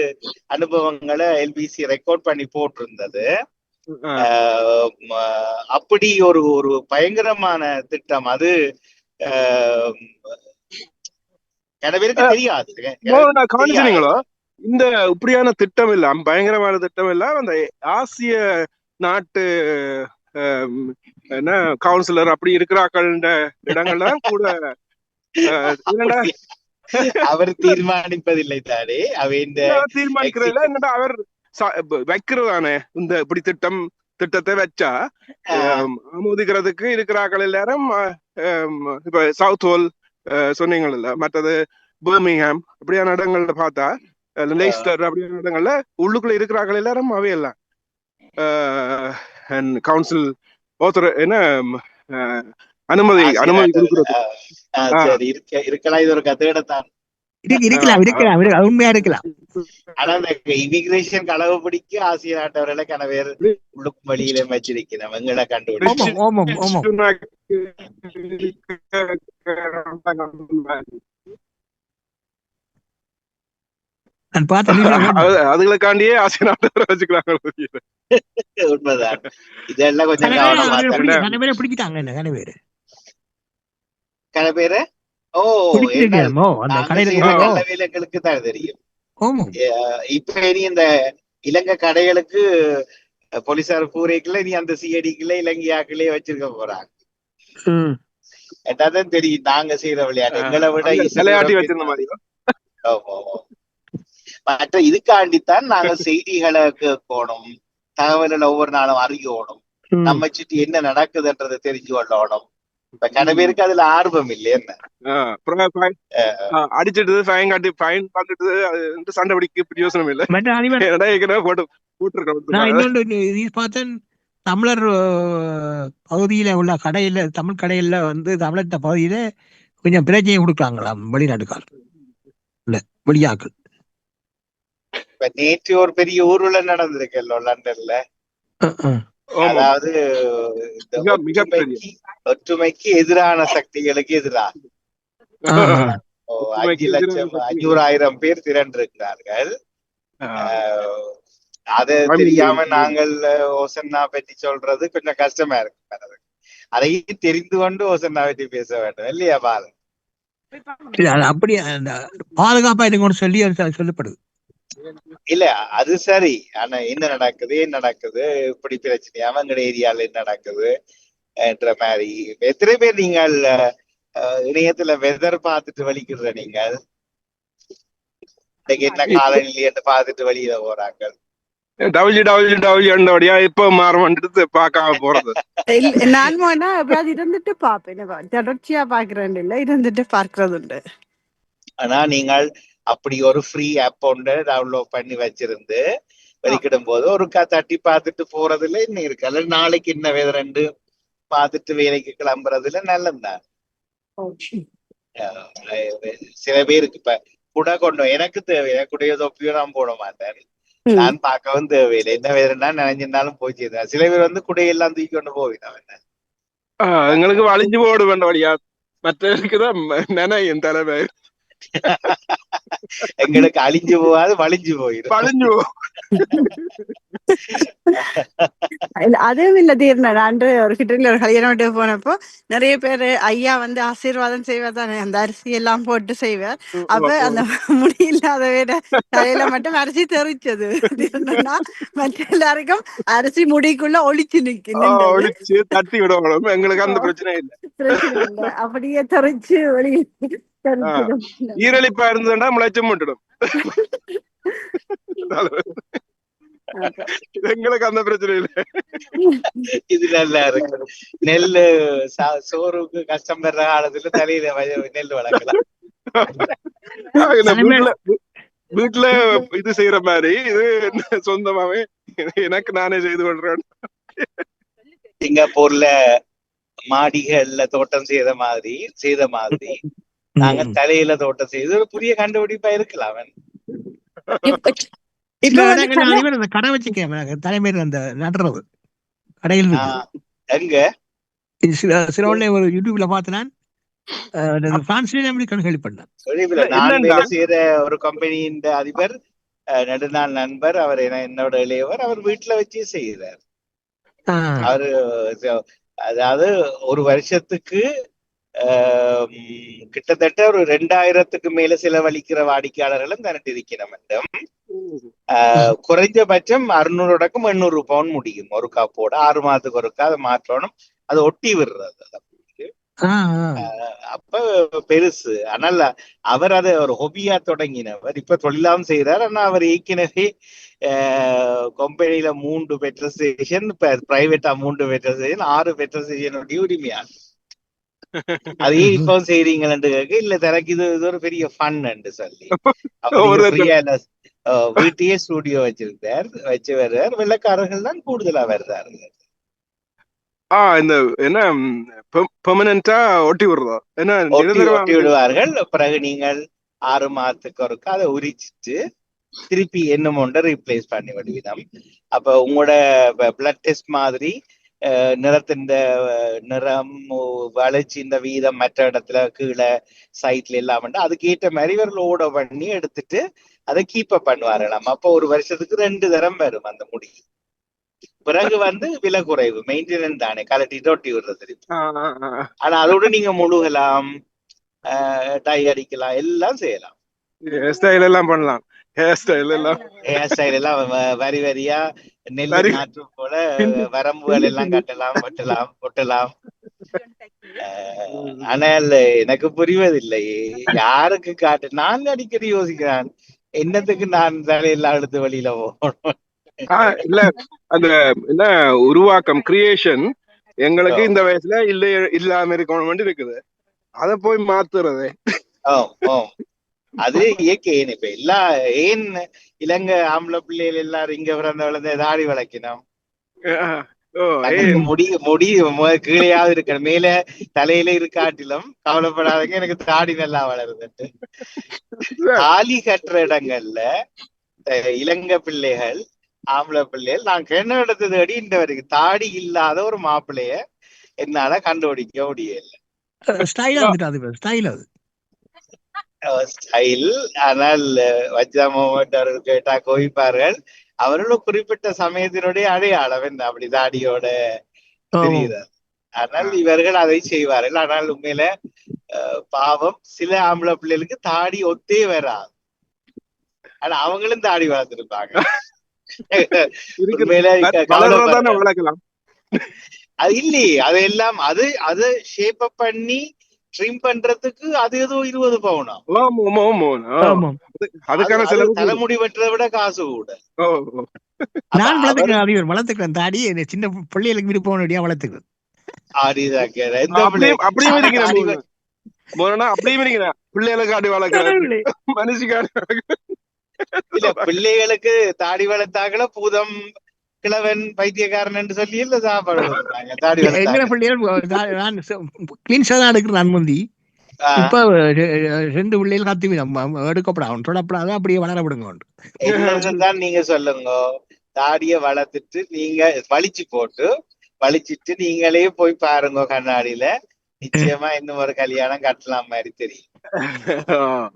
அனுபவங்களை எல்பிசி ரெக்கார்ட் பண்ணி போட்டிருந்தது. அப்படி ஒரு பயங்கரமான திட்டம் அது. கனவேருக்கு தெரியாது. இந்த இப்படியான திட்டம் இல்ல, பயங்கரமான திட்டம் இல்ல, அந்த ஆசிய நாட்டு என்ன கவுன்சிலர் அப்படி இருக்கிறார்கள் இடங்கள்ல கூட அவர் தீர்மானிப்பதில்லை தானே. தீர்மானிக்கிறதுல என்னடா அவர் வைக்கிறதானே இந்த இப்படி திட்டத்தை வச்சா ஆமோதிக்கிறதுக்கு இருக்கிறார்கள் எல்லாரும். இப்ப சவுத் ஹோல் சொன்னீங்கல்ல, மற்றது பர்மிங்ஹாம் அப்படியான இடங்கள்ல பார்த்தா, லெய்ஸ்டர் அப்படியான இடங்கள்ல உள்ளுக்குள்ள இருக்கிறார்கள் எல்லாரும் அவையெல்லாம் கவுன்சில் என்ன அனுமதி கொடுக்கிறது. சரி இருக்கலாம், இது ஒரு கதையிடத்தான். இருக்கலாம் உண்மையா இருக்கலாம். ஆனா இந்த இமிகிரேஷன் களவு பிடிக்க ஆசிய நாட்டவர்களை கனவேர் உள்ளுக்கும் வழியில வச்சிருக்கிறோம் எங்களை கண்டுபிடிச்சு. அதுகளுக்காண்டியே ஆசிய நாட்டவரை வச்சுக்கிறாங்க. உண்மைதான். இதெல்லாம் கொஞ்சம் பிடிக்கிட்டாங்க. என்ன கன பேரு எங்களுக்கு தான் தெரியும். இப்ப இனி இந்த இலங்கை கடைகளுக்கு போலீசார் கூரைக்குள்ள நீ அந்த சிஐடிக்குள்ள இலங்கையாக்குள்ளே வச்சிருக்க போறாங்க. எட்டாதான் தெரியும் நாங்க செய்யற விளையாட்டு எங்களை விட விளையாட்டி வச்சிருந்த மாதிரி. மற்ற இதுக்காண்டித்தான் நாங்க செய்திகளை கேட்கணும், தகவல்களை ஒவ்வொரு நாளும் அறியணும், நம்ம சுற்றி என்ன நடக்குதுன்றதை தெரிஞ்சு கொள்ளணும். இப்ப கன பேருக்கு அதுல ஆர்வம் இல்லை. என்ன அடிச்சிட்டு ஃபைன் காட்டி ஃபைன் பார்த்துட்டு சண்டை பிடிக்க பிரயோசனம் இல்லை. தமிழர் பகுதியில உள்ள கடையில, தமிழ் கடையில வந்து தமிழர் பகுதியில கொஞ்சம் பிரச்சனையை கொடுக்குறாங்களாம் வெளிநாட்டுக்காரர் இல்ல வெளியாக்கள். இப்ப நேற்று ஒரு பெரிய ஊர்வல நடந்திருக்கല്ലോ லண்டன்ல. அதாவது ஒற்றுமைக்கு எதிரான சக்திகளுக்கு எதிராக 5,00,000 பேர் திரண்டிருக்கிறார்கள். அது தெரியாம நாங்கள் ஓசன்னா பற்றி சொல்றது கொஞ்சம் கஷ்டமா இருக்கு. அதையும் தெரிந்து கொண்டு ஓசன்னா பற்றி பேச வேண்டும் இல்லையா பாலன்? அப்படி பாதுகாப்பா இருக்கணும்னு சொல்லி சொல்லப்படுது. இல்ல அது சரி. ஆனா என்ன நடக்குது இப்படி பிரச்சனை அவங்களோட ஏரியால என்ன நடக்குது என்ற மாதிரி எத்தனை பேர் நீங்கள் இணையத்துல வெதர் பார்த்துட்டு வலிக்கிற நீங்கள் என்ன காலநிலை என்று பார்த்துட்டு வெளியில போறாங்க. இப்ப மாறமாட்டு பாக்காம போறது. நான் இருந்துட்டு பாப்பேன், தொடர்ச்சியா பாக்குறேன் இல்ல, இருந்துட்டு பார்க்கறது உண்டு. ஆனா நீங்கள் அப்படி ஒரு ஃப்ரீ ஆப் ஒன்று டவுன்லோட் பண்ணி வச்சிருந்து வெளிக்கிடும் போது ஒரு தட்டி பார்த்துட்டு போறதுல என்ன இருக்கு, அல்ல நாளைக்கு என்ன வேதரண்டு பார்த்துட்டு வேலைக்கு கிளம்புறதுல நல்லதுதான். சில பேருக்கு இப்ப குடை கொண்டு எனக்கு தேவை, குடைய தொப்பியும் நான் போட மாட்டேன், நான் பார்க்கவும் தேவையில்லை, என்ன வேதனா நினைஞ்சிருந்தாலும் போச்சு. சில பேர் வந்து குடையெல்லாம் தூக்கி கொண்டு போவினோம். என்ன எங்களுக்கு வலிஞ்சு போட வேண்ட வழியா மற்றதுக்குதான் நினையும் தலைமை. எங்களுக்கு அழிஞ்சு போகாது வலிஞ்சு போயிடும். அதுவும் இல்ல தீர்னா அன்று ஒரு கிட்ட ஒரு கல்யாணம் வீட்டு போனப்போ நிறைய பேரு ஐயா வந்து ஆசீர்வாதம் செய்வார் தானே, அந்த அரிசி எல்லாம் போட்டு செய்வார். அப்ப அந்த முடி இல்லாத வேற தலையில மட்டும் அரிசி தெரிச்சது. மற்ற எல்லாருக்கும் அரிசி முடிக்குள்ள ஒளிச்சு நிக்கு தட்டி விடணும். எங்களுக்கு அந்த பிரச்சனை இல்லை, அப்படியே தெரிச்சு ஒளி ஈரலிப்பா இருந்ததுன்னா முளைச்சம் விட்டுடும். எங்களுக்கு அந்த பிரச்சனை இல்லை. இது நல்லா இருக்கு. நெல்லு சோறுக்கு கஷ்டம் பெற காலத்துல தலையில நெல் வளர்க்கலாம். வீட்டுல இது செய்யற மாதிரி இது சொந்தமாவே எனக்கு நானே செய்து கொள்றேன். சிங்கப்பூர்ல மாடிகள்ல தோட்டம் செய்த மாதிரி நாங்க தலையில தோட்டம் செய்து ஒரு புதிய கண்டுபிடிப்பா இருக்கலாம். கடை வச்சுக்க தலைமையில் அந்த நடுறது கடையில் எங்க சில ஒரு யூடியூப்ல பார்த்தேன், செய்யற ஒரு கம்பெனியின் அதிபர் நெடுநாள் நண்பர், அவர் என்னோட இளையவர், அவர் வீட்டுல வச்சு செய்யறார். அவரு அதாவது ஒரு வருஷத்துக்கு கிட்டத்தட்ட ஒரு 2,000க்கு மேல செலவழிக்கிற வாடிக்கையாளர்களும் தன்னிட்டு இருக்கிறோம். குறைஞ்சபட்சம் 600 பவுன் முடியும் ஒரு கப்போட. 6 மாதத்துக்கு ஒருக்கா அதை மாற்றணும், அதை ஒட்டி விடுறது. அப்ப பெருசு. ஆனால் அவர் அதை ஒரு ஹொபியா தொடங்கினவர், இப்ப தொழிலாம் செய்யறார். ஆனா அவர் ஏற்கனவே கம்பெனியில 3 பெட்ரோல் ஸ்டேஷன், இப்ப பிரைவேட்டா 3 பெட்ரோல் ஸ்டேஷன், 6 பெட்ரோல் ஸ்டேஷனுடைய உரிமையாளர். அதையே இப்ப செய்றீங்கன்னு கேட்க இல்ல, தனக்கு இது ஒரு பெரிய ஃபன் சொல்லி வீட்டையே ஸ்டூடியோ வச்சு வருவார். வெள்ளக்காரர்கள் தான் கூடுதலா வருதாரு. இந்த என்ன பெர்மனண்டா ஒட்டி விடுறதா என்ன ஒட்டி விடுவார்கள். பிறகு நீங்கள் 6 மாதத்துக்கு ஒருக்கா அதை உரிச்சிட்டு திருப்பி என்னும் ஒன்றை ரீப்ளேஸ் பண்ணி விடுவினம். அப்ப உங்களோட பிளட் டெஸ்ட் மாதிரி நிறத்தின் நிறம் வளர்ச்சி இந்த வீதம் மற்ற இடத்துல கீழே சைட்ல எல்லாம் அதுக்கு ஏற்ற மாதிரி இவர்கள் ஓட பண்ணி எடுத்துட்டு அதை கீப்ப பண்ணுவார்களாம். அப்போ ஒரு வருஷத்துக்கு 2 தரம் வரும் அந்த முடி. பிறகு விலை குறைவு, மெயின்டெனன்ஸ் தானே, கலட்டிட்டு ஒட்டி விடுறது. ஆனா அதோட நீங்க முழுகலாம், டை அடிக்கலாம், எல்லாம் செய்யலாம். ஹேர் ஸ்டைல் எல்லாம் பண்ணலாம். ஹேர் ஸ்டைல் எல்லாம் வரி வரியா நெல் நாற்று போல வரம்புகள் எல்லாம் கட்டலாம், ஒட்டலாம். ஆனால் எனக்கு புரிவதில்லை யாருக்கு காட்டு. நான் அடிக்கடி யோசிக்கிறேன், என்னத்துக்கு நான் தலையெல்லாம் எடுத்து வழியில போகணும். இல்ல அந்த என்ன உருவாக்கம் கிரியேஷன் எங்களுக்கு இந்த வயசுல இல்லாம இருக்கணும் இருக்குது. அத போய் மாத்துறது அது இயற்கை. இப்ப எல்லா ஏன் இலங்கை ஆம்பளை பிள்ளைகள் எல்லாரும் இங்க பிறந்த தாடி வளர்க்கணும், முடி கீழையாவது இருக்க, மேல தலையில இருக்காட்டிலும் கவலைப்படாதீங்க, எனக்கு தாடி நல்லா வளருதுட்டு. தாலி கட்டுற இடங்கள்ல இலங்கை பிள்ளைகள் ஆம்பளை பிள்ளைகள் நான் கிணறு எடுத்தது அடி இந்த வரைக்கும் தாடி இல்லாத ஒரு மாப்பிள்ளைய என்னால கண்டுபிடிக்க முடியல. ஸ்டைல். ஆனால் வஜ்ஜா மொமெண்ட் அவர்கள் கேட்டா கோவிப்பார்கள். அவர்களும் குறிப்பிட்ட சமயத்தினுடைய அடையாளம் என்ன அப்படி தாடியோட தெரியுறார். ஆனால் இவர்கள் அதை செய்வார்கள். ஆனால் உண்மையில பாவம் சில ஆம்பளை பிள்ளைகளுக்கு தாடி ஒத்தே வராது. ஆனா அவங்களும் தாடி வளர்த்திருப்பாங்க. அது இல்லையே, அது எல்லாம் அது ஷேப் பண்ணி ட்ரிம் பண்றதுக்கு அது ஏதோ 20 பவுனா. தலைமுடி வெட்டுறதை விட காசு கூட. நான் வளர்த்துக்கிறேன் தாடி, சின்ன பிள்ளைகளுக்கு விருப்பம் வளர்த்துக்கிறேன். பிள்ளைகளுக்கு தாடி வளர்த்தாங்கள பூதம் கிழவன் பைத்தியக்காரன் என்று சொல்லி இல்ல சாப்பாடு தாடி எடுக்கிறேன் முந்தி. இப்ப 2 பிள்ளைகள் கத்து எடுக்கப்படாது, தொடப்படாது, அப்படியே வளர விடுங்க. என்னதான் நீங்க சொல்லுங்க, தாடிய வளர்த்துட்டு நீங்க வலிச்சிட்டு நீங்களே போய் பாருங்க கண்ணாடியில, நிச்சயமா இன்னும் ஒரு கல்யாணம் கட்டலாம் மாதிரி தெரியும்.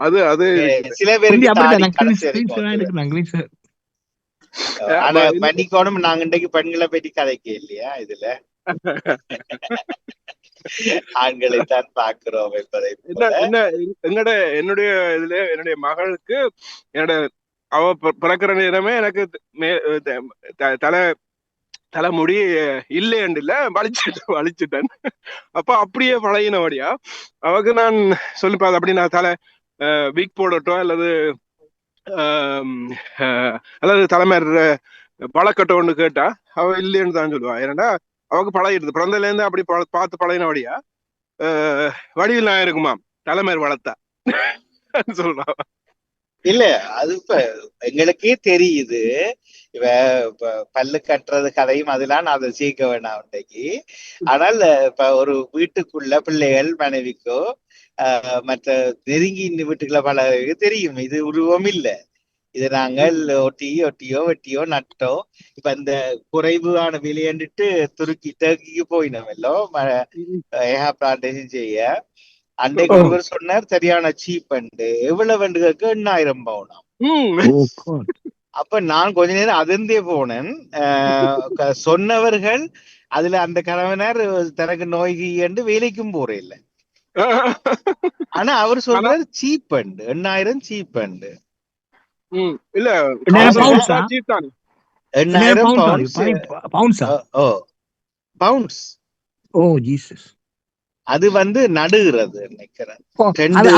அது சில பேருக்கு ஆனா பண்ணிக்கோணும். நாங்க இன்றைக்கு பெண்களை பற்றி கதைக்க இல்லையா இதுல, ஆண்களைத்தான் பாக்குறோம் என்பதை. என்னுடைய இதுல என்னுடைய மகளுக்கு அவ பிறக்கிற நேரமே எனக்கு தலைமுடி இல்லையண்டில்ல வலிச்சுட்டேன். அப்ப அப்படியே பழகினபடியா அவக்கு நான் சொல்லிப்பாது அப்படி நான் தலை வீக் போடட்டும் அல்லது தலைமையர் பழக்கட்டும் ஒண்ணு கேட்டா அவ இல்லைன்னு தான் சொல்லுவா. ஏன்னா அவக்கு பழகிடுது, பிறந்தல இருந்து அப்படி பார்த்து பழகினபடியா வடிவில் நான் இருக்குமா தலைமையர் வளர்த்தா சொல்றா. இல்ல அது இப்ப எங்களுக்கே தெரியுது. இவ பல்லு கட்டுறது கதையும் அதெல்லாம் நான் அதை சேர்க்க வேண்டாம் இன்றைக்கு. ஆனால் இப்ப ஒரு வீட்டுக்குள்ள பிள்ளைகள் மனைவிக்கோ மற்ற நெருங்கி வீட்டுக்குள்ள பழக தெரியும், இது உருவம் இல்லை, இது நாங்கள் ஒட்டியோ வெட்டியோ நட்டோ. இப்ப இந்த குறைவான விலையண்டுட்டு டர்க்கிக்கு போயினோம் பிளான்டேஷன் செய்ய. அன்றைக்கு ஒருவர் சொன்னார் சரியான சீப் அண்டு எவ்வளவு வண்டுகளுக்கு 8,000 பவுனாம். அப்ப நான் கொஞ்ச நேரம் அதிர்ந்தே போனேன். சொன்னவர்கள் அதுல அந்த கணவனர் தனக்கு நோய்க்கு என்று வேலைக்கும் போற இல்லை. ஆனா அவர் சொல்றாரு சீப் அண்டு 8,000 சீப் அண்டு. இல்ல 8,000 பவுண்ட்ஸ். ஓ ஜீசஸ். அது நடுகிறது நினைக்கிறேன். 2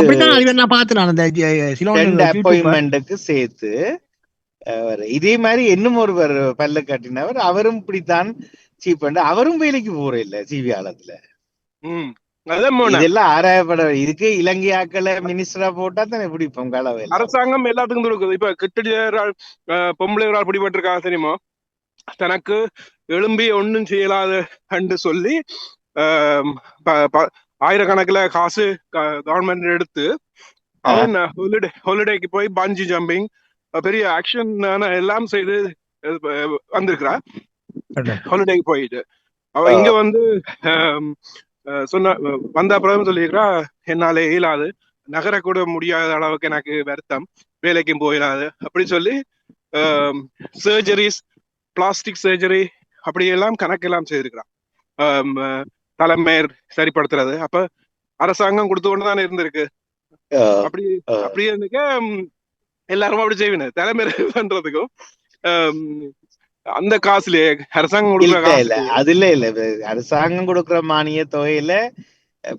அப்பாயின்மெண்ட்டுக்கு சேர்த்து. இதே மாதிரி இன்னும் ஒருவர் பல்ல கட்டினவர், அவரும் இப்படித்தான் சீப் பண்ண, அவரும் வேலைக்கு போற இல்ல சிவியாலத்துல. இதெல்லாம் ஆராயப்பட. இதுக்கு இலங்கை ஆக்களை மினிஸ்டரா போட்டா தானே பிடிப்போம் கலவை. அரசாங்கம் எல்லாத்துக்கும் கொடுக்குது. இப்ப கிட்டடி பொம்பளை பிடிபட்டிருக்காங்க தெரியுமா? தனக்கு எழும்பி ஒன்றும் செய்யலாது என்று சொல்லி ஆயிரக்கணக்கில் காசு கவர்மெண்ட் எடுத்து அவன் ஹாலிடேக்கு போய் பஞ்சி ஜம்பிங் பெரிய ஆக்ஷன் எல்லாம் செய்து வந்திருக்கிறா. ஹாலிடேக்கு போயிட்டு அவ இங்க வந்து சொன்ன வந்த அப்புறம் சொல்லியிருக்கிறா, என்னால இயலாது, நகரக்கூட முடியாத அளவுக்கு எனக்கு வருத்தம், வேலைக்கும் போயிடாது அப்படி சொல்லி சர்ஜரிஸ், பிளாஸ்டிக் சர்ஜரி அப்படியெல்லாம் கணக்கெல்லாம் செய்திருக்கிறான். தலைமையர் சரிப்படுத்துறது அப்ப அரசாங்கம் கொடுத்து கொண்டுதானே இருந்திருக்கு. அப்படி அப்படி இருந்துக்க எல்லாரும் அப்படி செய்வேன் தலைமையர் பண்றதுக்கும் அந்த காசுலயே அரசாங்கம் கொடுக்குற அதுல இல்ல அரசாங்கம் கொடுக்குற மானிய தொகையில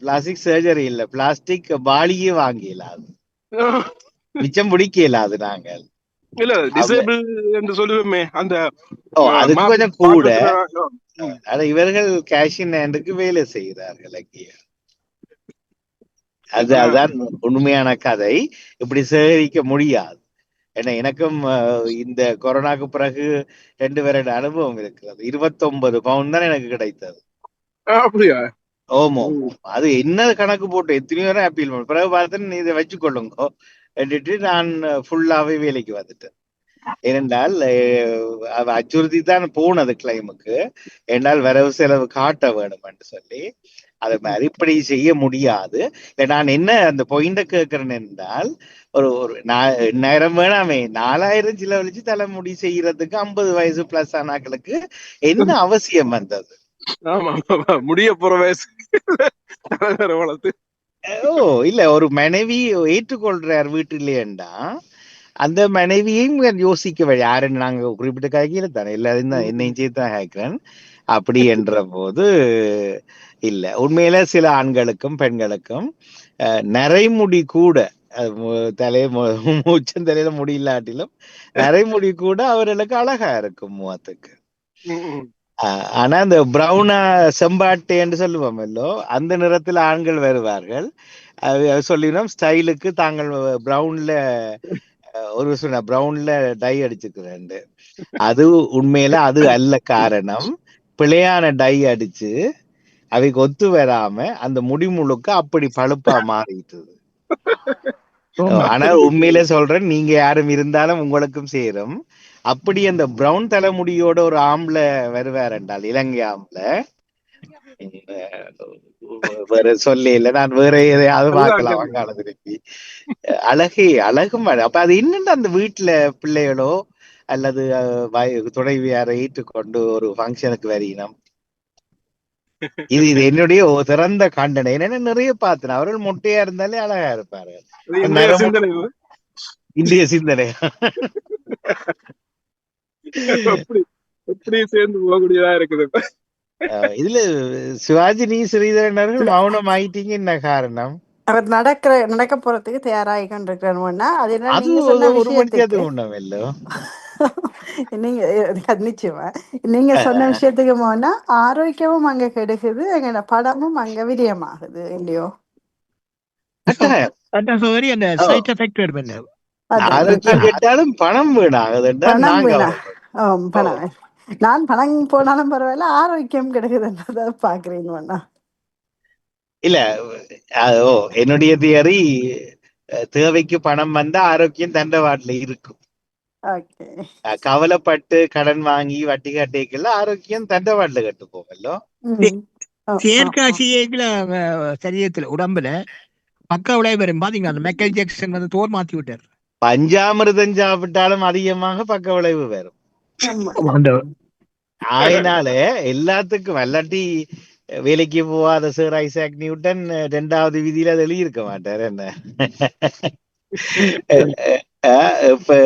பிளாஸ்டிக் சர்ஜரி இல்ல, பிளாஸ்டிக் பாலியே வாங்கிடலாம், மிச்சம் பிடிக்கல. அது நாங்கள் இல்ல டிசேபிள் என்று சொல்லுவோமே அந்த அதுக்கு கொஞ்சம் கூட. ஆனா இவர்கள் கேஷ் இன் ஹேண்டுக்கு வேலை செய்கிறார்கள் அங்கே. அதுதான் உண்மையான கதை. இப்படி சேகரிக்க முடியாது. ஏன்னா எனக்கும் இந்த கொரோனாக்கு பிறகு 2 வருட அனுபவம் இருக்கிறது. 29 பவுண்ட் தான் எனக்கு கிடைத்தது. அப்படியா? ஓமோ, அது என்ன கணக்கு போட்டு எத்தனையோ நேரம் அப்பீல் பண்ண பிறகு பார்த்து நீ இதை வச்சுக்கொள்ளுங்கோ எடுத்து நான் ஃபுல்லாவே வேலைக்கு வந்துட்டேன். ஏனென்றால் அச்சுறுத்தி தான் போனது கிளைமுக்கு, என்றால் வரவு செலவு காட்ட வேணும் என்று சொல்லி. அது மாதிரி இப்படி செய்ய முடியாது. நான் என்ன அந்த பாயிண்ட கேட்கிறேன் என்றால், ஒரு 1000 வேணாமே, 4000 செலவழிச்சு தலைமுடி செய்யறதுக்கு 50 வயசு பிளஸ் ஆனாக்களுக்கு என்ன அவசியம் வந்தது? முடிய போற வயசு வளர்த்து இல்ல, ஒரு மனைவி ஏற்றுக்கொள்றார் வீட்டிலேண்டா அந்த மனைவியையும் யோசிக்க யாருன்னு நாங்க குறிப்பிட்ட காய்கல தானே எல்லாரும் தான் என்னையும் சேர்த்து தான் கேட்கிறேன். அப்படி என்ற போது இல்ல, உண்மையில சில ஆண்களுக்கும் பெண்களுக்கும் நரைமுடி கூட மூச்சந்தலையில முடி இல்லாட்டிலும் நரைமுடி கூட அவர்களுக்கு அழகா இருக்கும் முகத்துக்கு. ஆனா இந்த பிரவுனா செம்பாட்டை என்று சொல்லுவோம் இல்லோ, அந்த நிறத்துல ஆண்கள் வருவார்கள். சொல்லினோம் ஸ்டைலுக்கு தாங்கள் பிரவுன்ல டை அடிச்சுக்கிறேன். அது உண்மையில அது அல்ல காரணம். பிழையான டை அடிச்சு அவைக்கு ஒத்து வராம அந்த முடி முழுக்க அப்படி பழுப்பா மாறிட்டுது. ஆனா உண்மையில சொல்றேன், நீங்க யாரும் இருந்தாலும் உங்களுக்கும் சேரும். அப்படி அந்த பிரவுன் தலைமுடியோட ஒரு ஆம்பளை வருவார் என்றால், இலங்கை ஆம்பளை, வேற சொல்ல இல்லை, நான் வேற எதையாவது பார்க்கலாம் வாங்கால திருப்பி அழகும். அப்ப அது என்னன்னு அந்த வீட்டுல பிள்ளைகளோ அல்லது துணைவியாரை ஏற்றுக்கொண்டு ஒரு ஃபங்க்ஷனுக்கு வரையினம். இது என்னுடைய திறந்த கண்டனை. என்னன்னா நிறைய பார்த்தேன், அவர்கள் மொட்டையா இருந்தாலே அழகா இருப்பாரு. இந்திய சிந்தனை சேர்ந்து போகக்கூடியதா இருக்குது. இதுல சிவாஜினி ஸ்ரீதரன் அவர்கள் மௌனம் ஆயிட்டீங்க, என்ன காரணம்? அவர் நடக்க போறதுக்கு தயாராகி கொண்டிருக்கிறோம்னா அது நீங்க நிச்சயமா நீங்க சொன்ன விஷயத்துக்கு போனா ஆரோக்கியமும் அங்க கெடுக்குது, எங்க படமும் அங்க விரியமாகுது இல்லையோ? ஆரோக்கியம் கேட்டாலும் பணம் வேணாம். நான் பணம் போனாலும் பரவாயில்ல, ஆரோக்கியம் கிடைக்குதுன்றத பாக்குறீங்கன்னா இல்ல. என்னுடைய தியரி, தேவைக்கு பணம் வந்தா ஆரோக்கியம் தண்டவாட்டில இருக்கும். கவலைப்பட்டு கடன் வாங்கி வட்டி கட்டிக்கல ஆரோக்கியம் தண்டவாட்டில கட்டு போகலோ. செயற்காட்சியில சரீரத்துல உடம்புல பக்க விளைவு வரும் பாத்தீங்களா? அந்த மைக்கேல் ஜாக்சன் வந்து தோல் மாத்தி விட்டார். பஞ்சாமிர்தம் சாப்பிட்டாலும் அதிகமாக பக்க விளைவு வரும். அதனால எல்லாத்துக்கும் வல்லாட்டி வேலைக்கு போவாத சர் ஐசாக் நியூட்டன் 2வது விதியில அது எழுதியிருக்க மாட்டார். என்ன இப்ப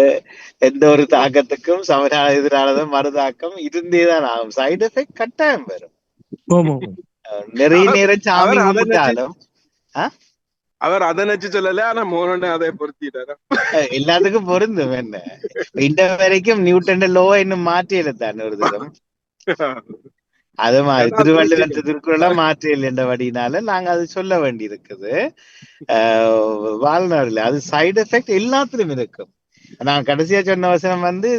எந்த ஒரு தாக்கத்துக்கும் சமனான எதிரானதும் மறுதாக்கம் இருந்தேதான் ஆகும். சைடு எஃபெக்ட் கட்டாயம் வரும். நிறைய நேரம் சாமி கும்பிட்டாலும் அவர் அதை நினைச்சு சொல்லல, ஆனா மோகன் அதை பொருத்திட்டாரு. எல்லாத்துக்கும் பொருந்தும். என்ன இந்த வரைக்கும் நியூட்டன் லோ இன்னும் மாற்றியல தான் ஒரு தினம். அது மாதிரி திருவள்ளுவர் திருக்குறளெல்லாம் மாற்றியல் என்றபடினால நாங்க அது சொல்ல வேண்டி இருக்குது. வாழ்நாளில் அது சைடு எஃபெக்ட் எல்லாத்திலும் இருக்கும். நான் கடைசியா சொன்ன வசனம் வந்து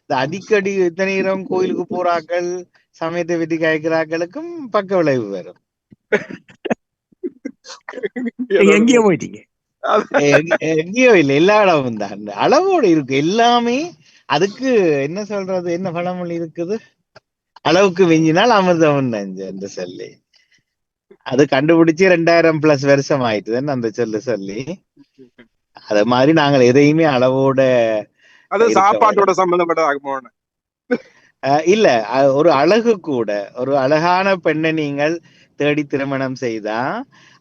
இந்த அடிக்கடி இத்தனை நேரம் கோயிலுக்கு போறாக்கள் சமயத்தை பற்றி கேட்கிறாக்களுக்கும் பக்க விளைவு வரும். எங்கேயோ போயிட்டீங்க. எங்கேயோ இல்லை, எல்லா இடமும் தான் அளவோடு இருக்கு எல்லாமே. அதுக்கு என்ன சொல்றது, என்ன பழமொழி இருக்குது, அளவுக்கு மிஞ்சினால் அமிர்தம் என்று சொல்லி அது கண்டுபிடிச்சு 2000+ வருஷம் ஆயிட்டுதுன்னு அந்த சொல்லி. அது மாதிரி நாங்கள் எதையுமே அளவோட அது சாப்பாட்டோட சம்பந்தப்பட்டதாக இல்ல. ஒரு அழகு கூட, ஒரு அழகான பெண்ணை நீங்கள் தேடி திருமணம் செய்தா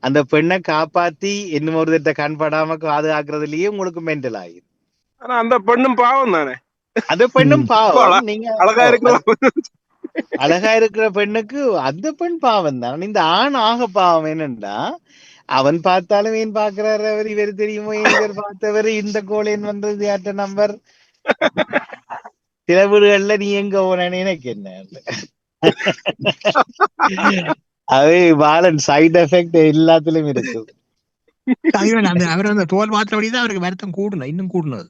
அந்த பெண்ணை காப்பாத்தி இன்னும் ஒரு திட்ட கண்படாம பாதுகாக்கிறதுலயே உங்களுக்கு மென்டல் ஆகிடும். ஆனா அந்த பெண்ணும் பாவம் தானே. அந்த பெண்ணும் பாவம். நீங்க அழகா இருக்கிற பெண்ணுக்கு அந்த பெண் பாவம் தான். இந்த ஆண் ஆக பாவம் என்னண்டா, அவன் பார்த்தாலும் ஏன் பாக்குறாரு, அவர் இவர் தெரியுமோ, இவர் பார்த்தவர், இந்த கோலேன் வந்தது யார்ட்ட நம்பர், சில வீடுகள்ல நீ எங்க போனேன்னு எனக்கு என்ன அவே பாலன் சைட் எஃபெக்ட் எல்லாத்துலயும் இருக்குது. அவர் அந்த தோல் மாத்திரப்படிதான் அவருக்கு வருத்தம் கூடல, இன்னும் கூடுனது.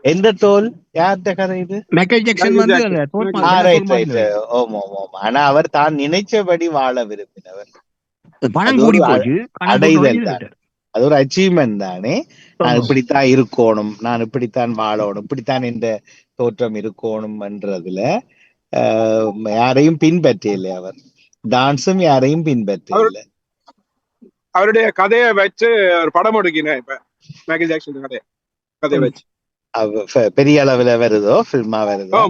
எந்த தோல், யார்கிட்ட கதை இது? மைக்கேல் ஜாக்சன் வந்து ஆனா அவர் தான் நினைச்சபடி வாழ விரும்பினவர். பணம் கூடி போச்சு, அடைதல் தான், அது ஒரு அச்சீவ்மெண்ட் தானே. நான் இப்படித்தான் இருக்கணும், நான் இப்படித்தான் வாழணும், இப்படித்தான் என்ற தோற்றம் இருக்கணும் என்றதுல யாரையும் பின்பற்றல. அவர் டான்ஸும் யாரையும் பின்பற்றல. அவருடைய கதையை வச்சு ஒரு படம் எடுக்கினேன் இப்ப, மைக்கேல் ஜாக்சன் கதையை வச்சு பெரிய அளவுல வருதோ, பிலிமா வருதோ,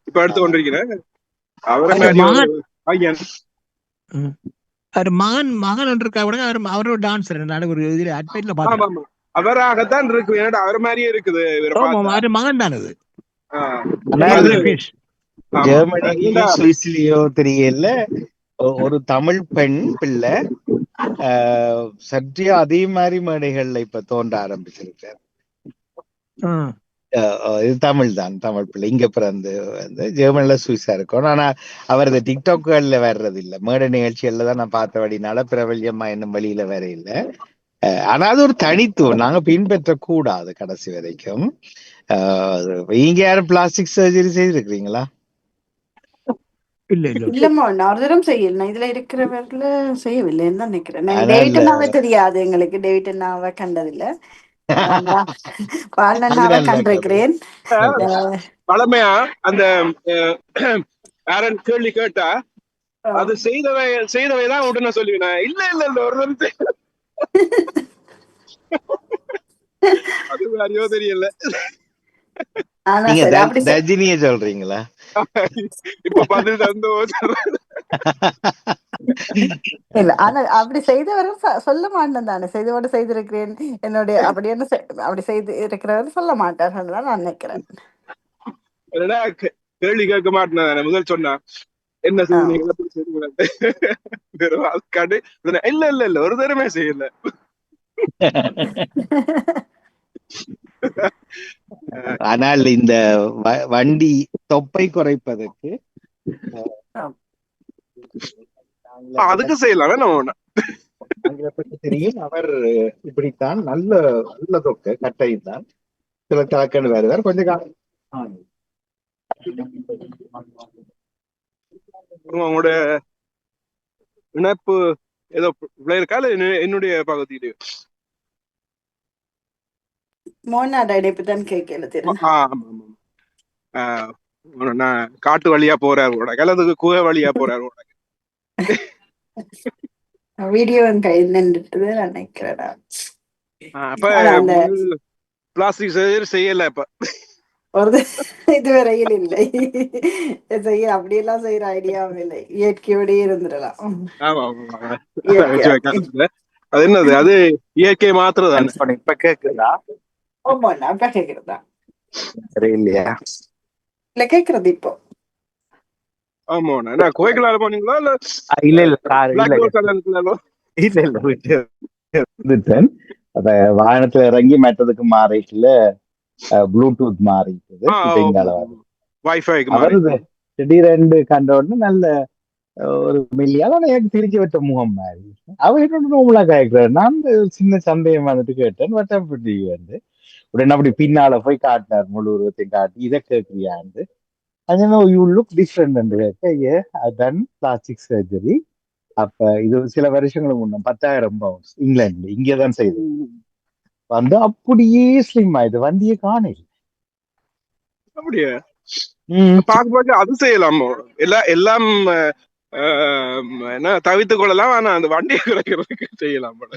இப்ப எடுத்து கொண்டிருக்கிறேன். அவர் மகன் இருக்கா கூட, அவரோட டான்ஸர் ஒரு இதுல அட்வைட்ல பாத்தோம். அவராகத்தான் இருக்கு, அவர் மாதிரியே இருக்குது. மகன் தான் அது. ஜெர்மனிலயோ சுவிஸ்லயோ தெரியல, ஒரு தமிழ் பெண் பிள்ளை சற்றே அதே மாதிரி மேடைகள்ல இப்ப தோன்ற ஆரம்பிச்சிருக்காரு. இது தமிழ் தான், தமிழ் பிள்ளை, இங்க பிறந்து ஜெர்மனில சுவிஸா இருக்கும். ஆனா அவர் இந்த டிக்டாக்குகள்ல வர்றது இல்லை, மேடை நிகழ்ச்சிகள்ல தான் நான் பார்த்தபடினால பிரபல்யமா இன்னும் வழியில வேற இல்லை. ஆனா அது ஒரு தனித்துவம், நாங்க பின்பற்ற கூடாது கடைசி வரைக்கும். நீங்க யாரும் பிளாஸ்டிக் சர்ஜரி செய்திருக்கிறீங்களா? இல்லம்மா, நான் ஒரு தரம் செய்யல, இதுல இருக்கிறவர்கள செய்யவில்லைன்னு தான் நினைக்கிறேன். டேவிட் அண்ணாவை தெரியாது எங்களுக்கு, டேவிட் அண்ணாவை கண்டதில்லை, கண்டிருக்கிறேன். பழமையா அந்த யாரன் கேள்வி கேட்டா அது செய்தவைதான் உடனே சொல்லுவேன், இல்ல இல்ல இல்ல ஒரு அது அறியோ தெரியல. ரஜினிய சொல்றீங்களா? இப்ப பதில் சந்தோஷம். இல்ல, ஆனா அப்படி செய்தவர்கள் சொல்ல மாட்டேன் தானே, செய்தவோட செய்திருக்கிறேன் என்னுடைய அப்படின்னு அப்படி செய்து இருக்கிறவர் சொல்ல மாட்டார்கள் தான் நான் நினைக்கிறேன். கேள்வி கேட்க மாட்டேன், முதல் சொன்னா என்ன செய்ய, இல்ல இல்ல இல்ல ஒரு தரமே செய்யல. ஆனால் இந்த வண்டி தொப்பை குறைப்பதற்கு அதுக்கு செய்யலாம் தெரியும். அவர் இப்படித்தான் நல்ல தொக்கை கட்டை தான் சில கலக்கன்னு வருவார். கொஞ்ச காலம் உங்களுடைய இணைப்பு ஏதோ இருக்கால என்னுடைய பகுதியிலே இணைப்பு தான் கேட்கல. நான் காட்டு வழியா போறாரு உனக்கு அல்லது குகை வழியா போறாரு உனக்கு வீடியோ நின்றுட்டு நினைக்கிறேன். அப்ப பிளாஸ்டிக் சர்ஜரி செய்யல இப்ப இதுவரையில் இல்லை, செய்ய அப்படியெல்லாம் செய்யற ஐடியாவும் இல்லை, இயற்கையோடய இருந்துடலாம். அது என்னது, அது இயற்கை மாத்திரம். இப்ப கேக்குதா? ஆமா, இப்ப கேக்குறதா? சரி இல்லையா? இல்ல கேக்குறது இப்போ. ஆமா, நான் கோயிலால போனீங்களா? இல்ல இல்ல அப்ப வாகனத்துல இறங்கி மற்றதுக்கு மாறிட்டுல ப்ளூடூத் மாறிட்டுது, திடீரென்று கண்ட உடனே நல்ல ஒரு மில்லியால எனக்கு திருச்சி வச்ச முகம் மாதிரி அவர் என்னோட நோம்பலா கேட்கிறாரு. நான் சின்ன சந்தேகம் வந்துட்டு கேட்டேன், வட்டப்பட்டி வந்து உடனே அப்படி பின்னால போய் காட்டினார், முழு உருவத்தையும் காட்டி, இதை கேட்கிறியான்னு. அது யூ லுக் டிஃப்ரெண்ட் கேட்க, டன் பிளாஸ்டிக் சர்ஜரி. அப்ப இது சில வருஷங்களுக்கு முன்ன 10,000 பவுண்ட்ஸ் இங்கிலாந்து இங்கதான் செய்து வந்து அப்படியே ஸ்லிம் ஆயிடுது, வண்டியே காணல. அப்படியே பார்க்க அது செய்யலாமோ, எல்லாம் என்ன தவித்துக் கொள்ளலாம், ஆனா அந்த வண்டியை குறைக்கிறதுக்கு செய்யலாம் போல.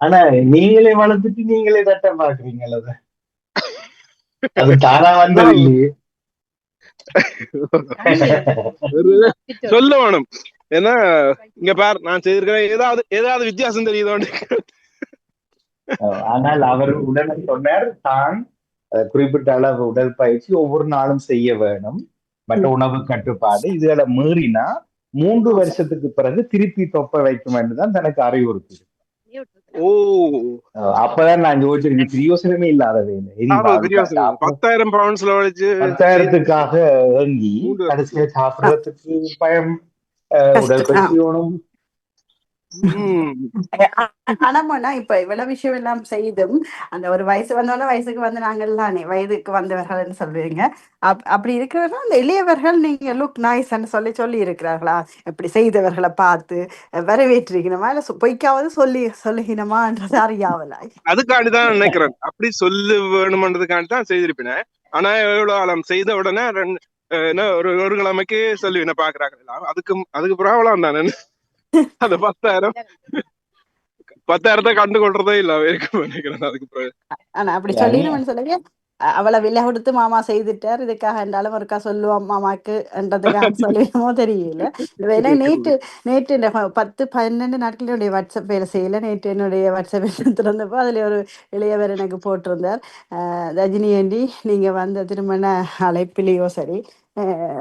ஆனா நீங்களே வளர்த்துட்டு நீங்களே தட்ட பாக்குறீங்கள, அது தானா வந்தது இல்லையே. சொல்ல வேணும், ஏன்னா இங்க பாரு நான் செய்திருக்கிறேன், ஏதாவது வித்தியாசம் தெரியுதோன்னு. ஆனால் அவர் உடனே சொன்னார், தான் குறிப்பிட்ட அளவு உடற்பயிற்சி ஒவ்வொரு நாளும் செய்ய வேணும், மற்ற உணவு கட்டுப்பாடு இதுகளை மீறினா 3 வருஷத்துக்கு பிறகு திருப்பி தொப்பை வைக்கும் என்றுதான் தனக்கு அறிவுறுத்து. அப்பதான் நான் யோசிச்சிருக்கேன், பிரியோசனமே இல்லாத வேலை. 10,000 பவுண்ட்ஸ்ல வச்சு 10,000த்துக்காக ஏங்கி கடைசியா சாப்பிடுறதுக்கு பயம், உடற்பயிற்சி வேணும். ஆனா இப்ப இவ்வளவு விஷயம் எல்லாம் செய்தும் அந்த ஒரு வயசு வந்தோட வயசுக்கு வந்து நாங்கள் தானே வயதுக்கு வந்தவர்கள் சொல்றீங்க. அப்படி இருக்கிறவர்கள் அந்த எளியவர்கள் நீங்க லுக் நைஸ் சொல்லி இருக்கிறார்களா? இப்படி செய்தவர்களை பார்த்து வரவேற்றிருக்கணுமா, இல்ல பொய்க்காவது சொல்லுகினமான்றது அறியாவலா? அதுக்காண்டிதான் நினைக்கிறேன், அப்படி சொல்லு வேணும்ன்றதுக்காண்டி தான் செய்திருப்பேன். ஆனா எவ்வளவு ஆழம் செய்த உடனே ஒரு கிழமைக்கு சொல்லுவின பாக்குறாங்க, அதுக்கு ப்ராப்ளம் தானே. அந்த 10,000 கண்டு கொள்றதே இல்ல நினைக்கிறேன். அதுக்கு ஆனா அப்படி சொல்லிடணும்னு சொல்லுங்க, அவளை விலை கொடுத்து மாமா செய்துட்டார், இதுக்காக என்றாலும் ஒருக்கா சொல்லுவோம் மாமாக்கு என்றதுக்காக சொல்லுவோமோ தெரியல. ஏன்னா நேற்று இந்த 10-12 நாட்களுடைய வாட்ஸ்அப் வேலை செய்யல. நேற்று என்னுடைய வாட்ஸ்அப் திறந்தப்போ அதுல ஒரு இளையவர் எனக்கு போட்டிருந்தார், ரஜினி ஆண்டி நீங்க வந்த திருமண அழைப்பிலேயோ சரி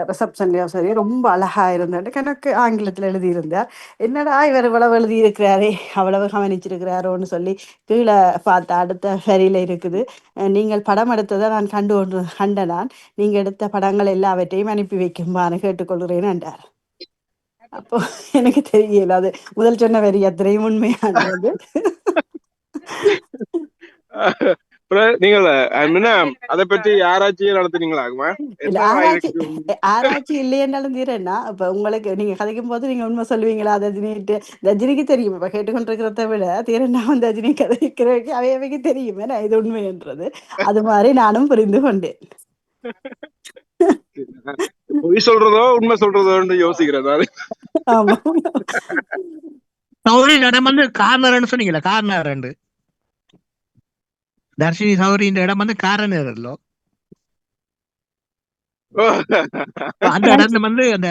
ரிசப்ஷன்லயோ சரி ரொம்ப அழகா இருந்தேன். எனக்கு ஆங்கிலத்துல எழுதியிருந்தார். என்னடா இவர் இவ்வளவு எழுதி இருக்கிறாரே, அவ்வளவு கவனிச்சிருக்கிறாரோன்னு சொல்லி கீழே பார்த்த அடுத்த வரியில இருக்குது, நீங்கள் படம் எடுத்ததை நான் கண்டனான், நீங்க எடுத்த படங்கள் எல்லாவற்றையும் அனுப்பி வைக்குமாறு கேட்டுக்கொள்கிறேன் என்றார். அப்போ எனக்கு தெரியல அது முதல் சொன்ன வரி அத்தனையும் உண்மையானது. நீங்கள் அதை பற்றி ஆராய்ச்சி நடத்துனீங்களா? ஆராய்ச்சி இல்லையென்றாலும் தீரன்னா இப்ப உங்களுக்கு நீங்க கதைக்கும் போது நீங்க உண்மை சொல்லுவீங்களா? ரஜினிக்கு தெரியும், இப்ப கேட்டுக்கொண்டிருக்கிறத விட தீரன்னா வந்து ரஜினி கதைக்கிறதுக்கு அவையவைக்கு தெரியும் ஏன்னா இது உண்மை என்றது. அது மாதிரி நானும் புரிந்து கொண்டேன். பொய் சொல்றதோ உண்மை சொல்றதோன்னு யோசிக்கிறேன். ஆமா, இடம் வந்து கார்னர்னு சொன்னீங்களா? கார்னர் தர்ஷினி சௌரி இந்த இடம் வந்து கார்னர், அந்த இடம் வந்து அந்த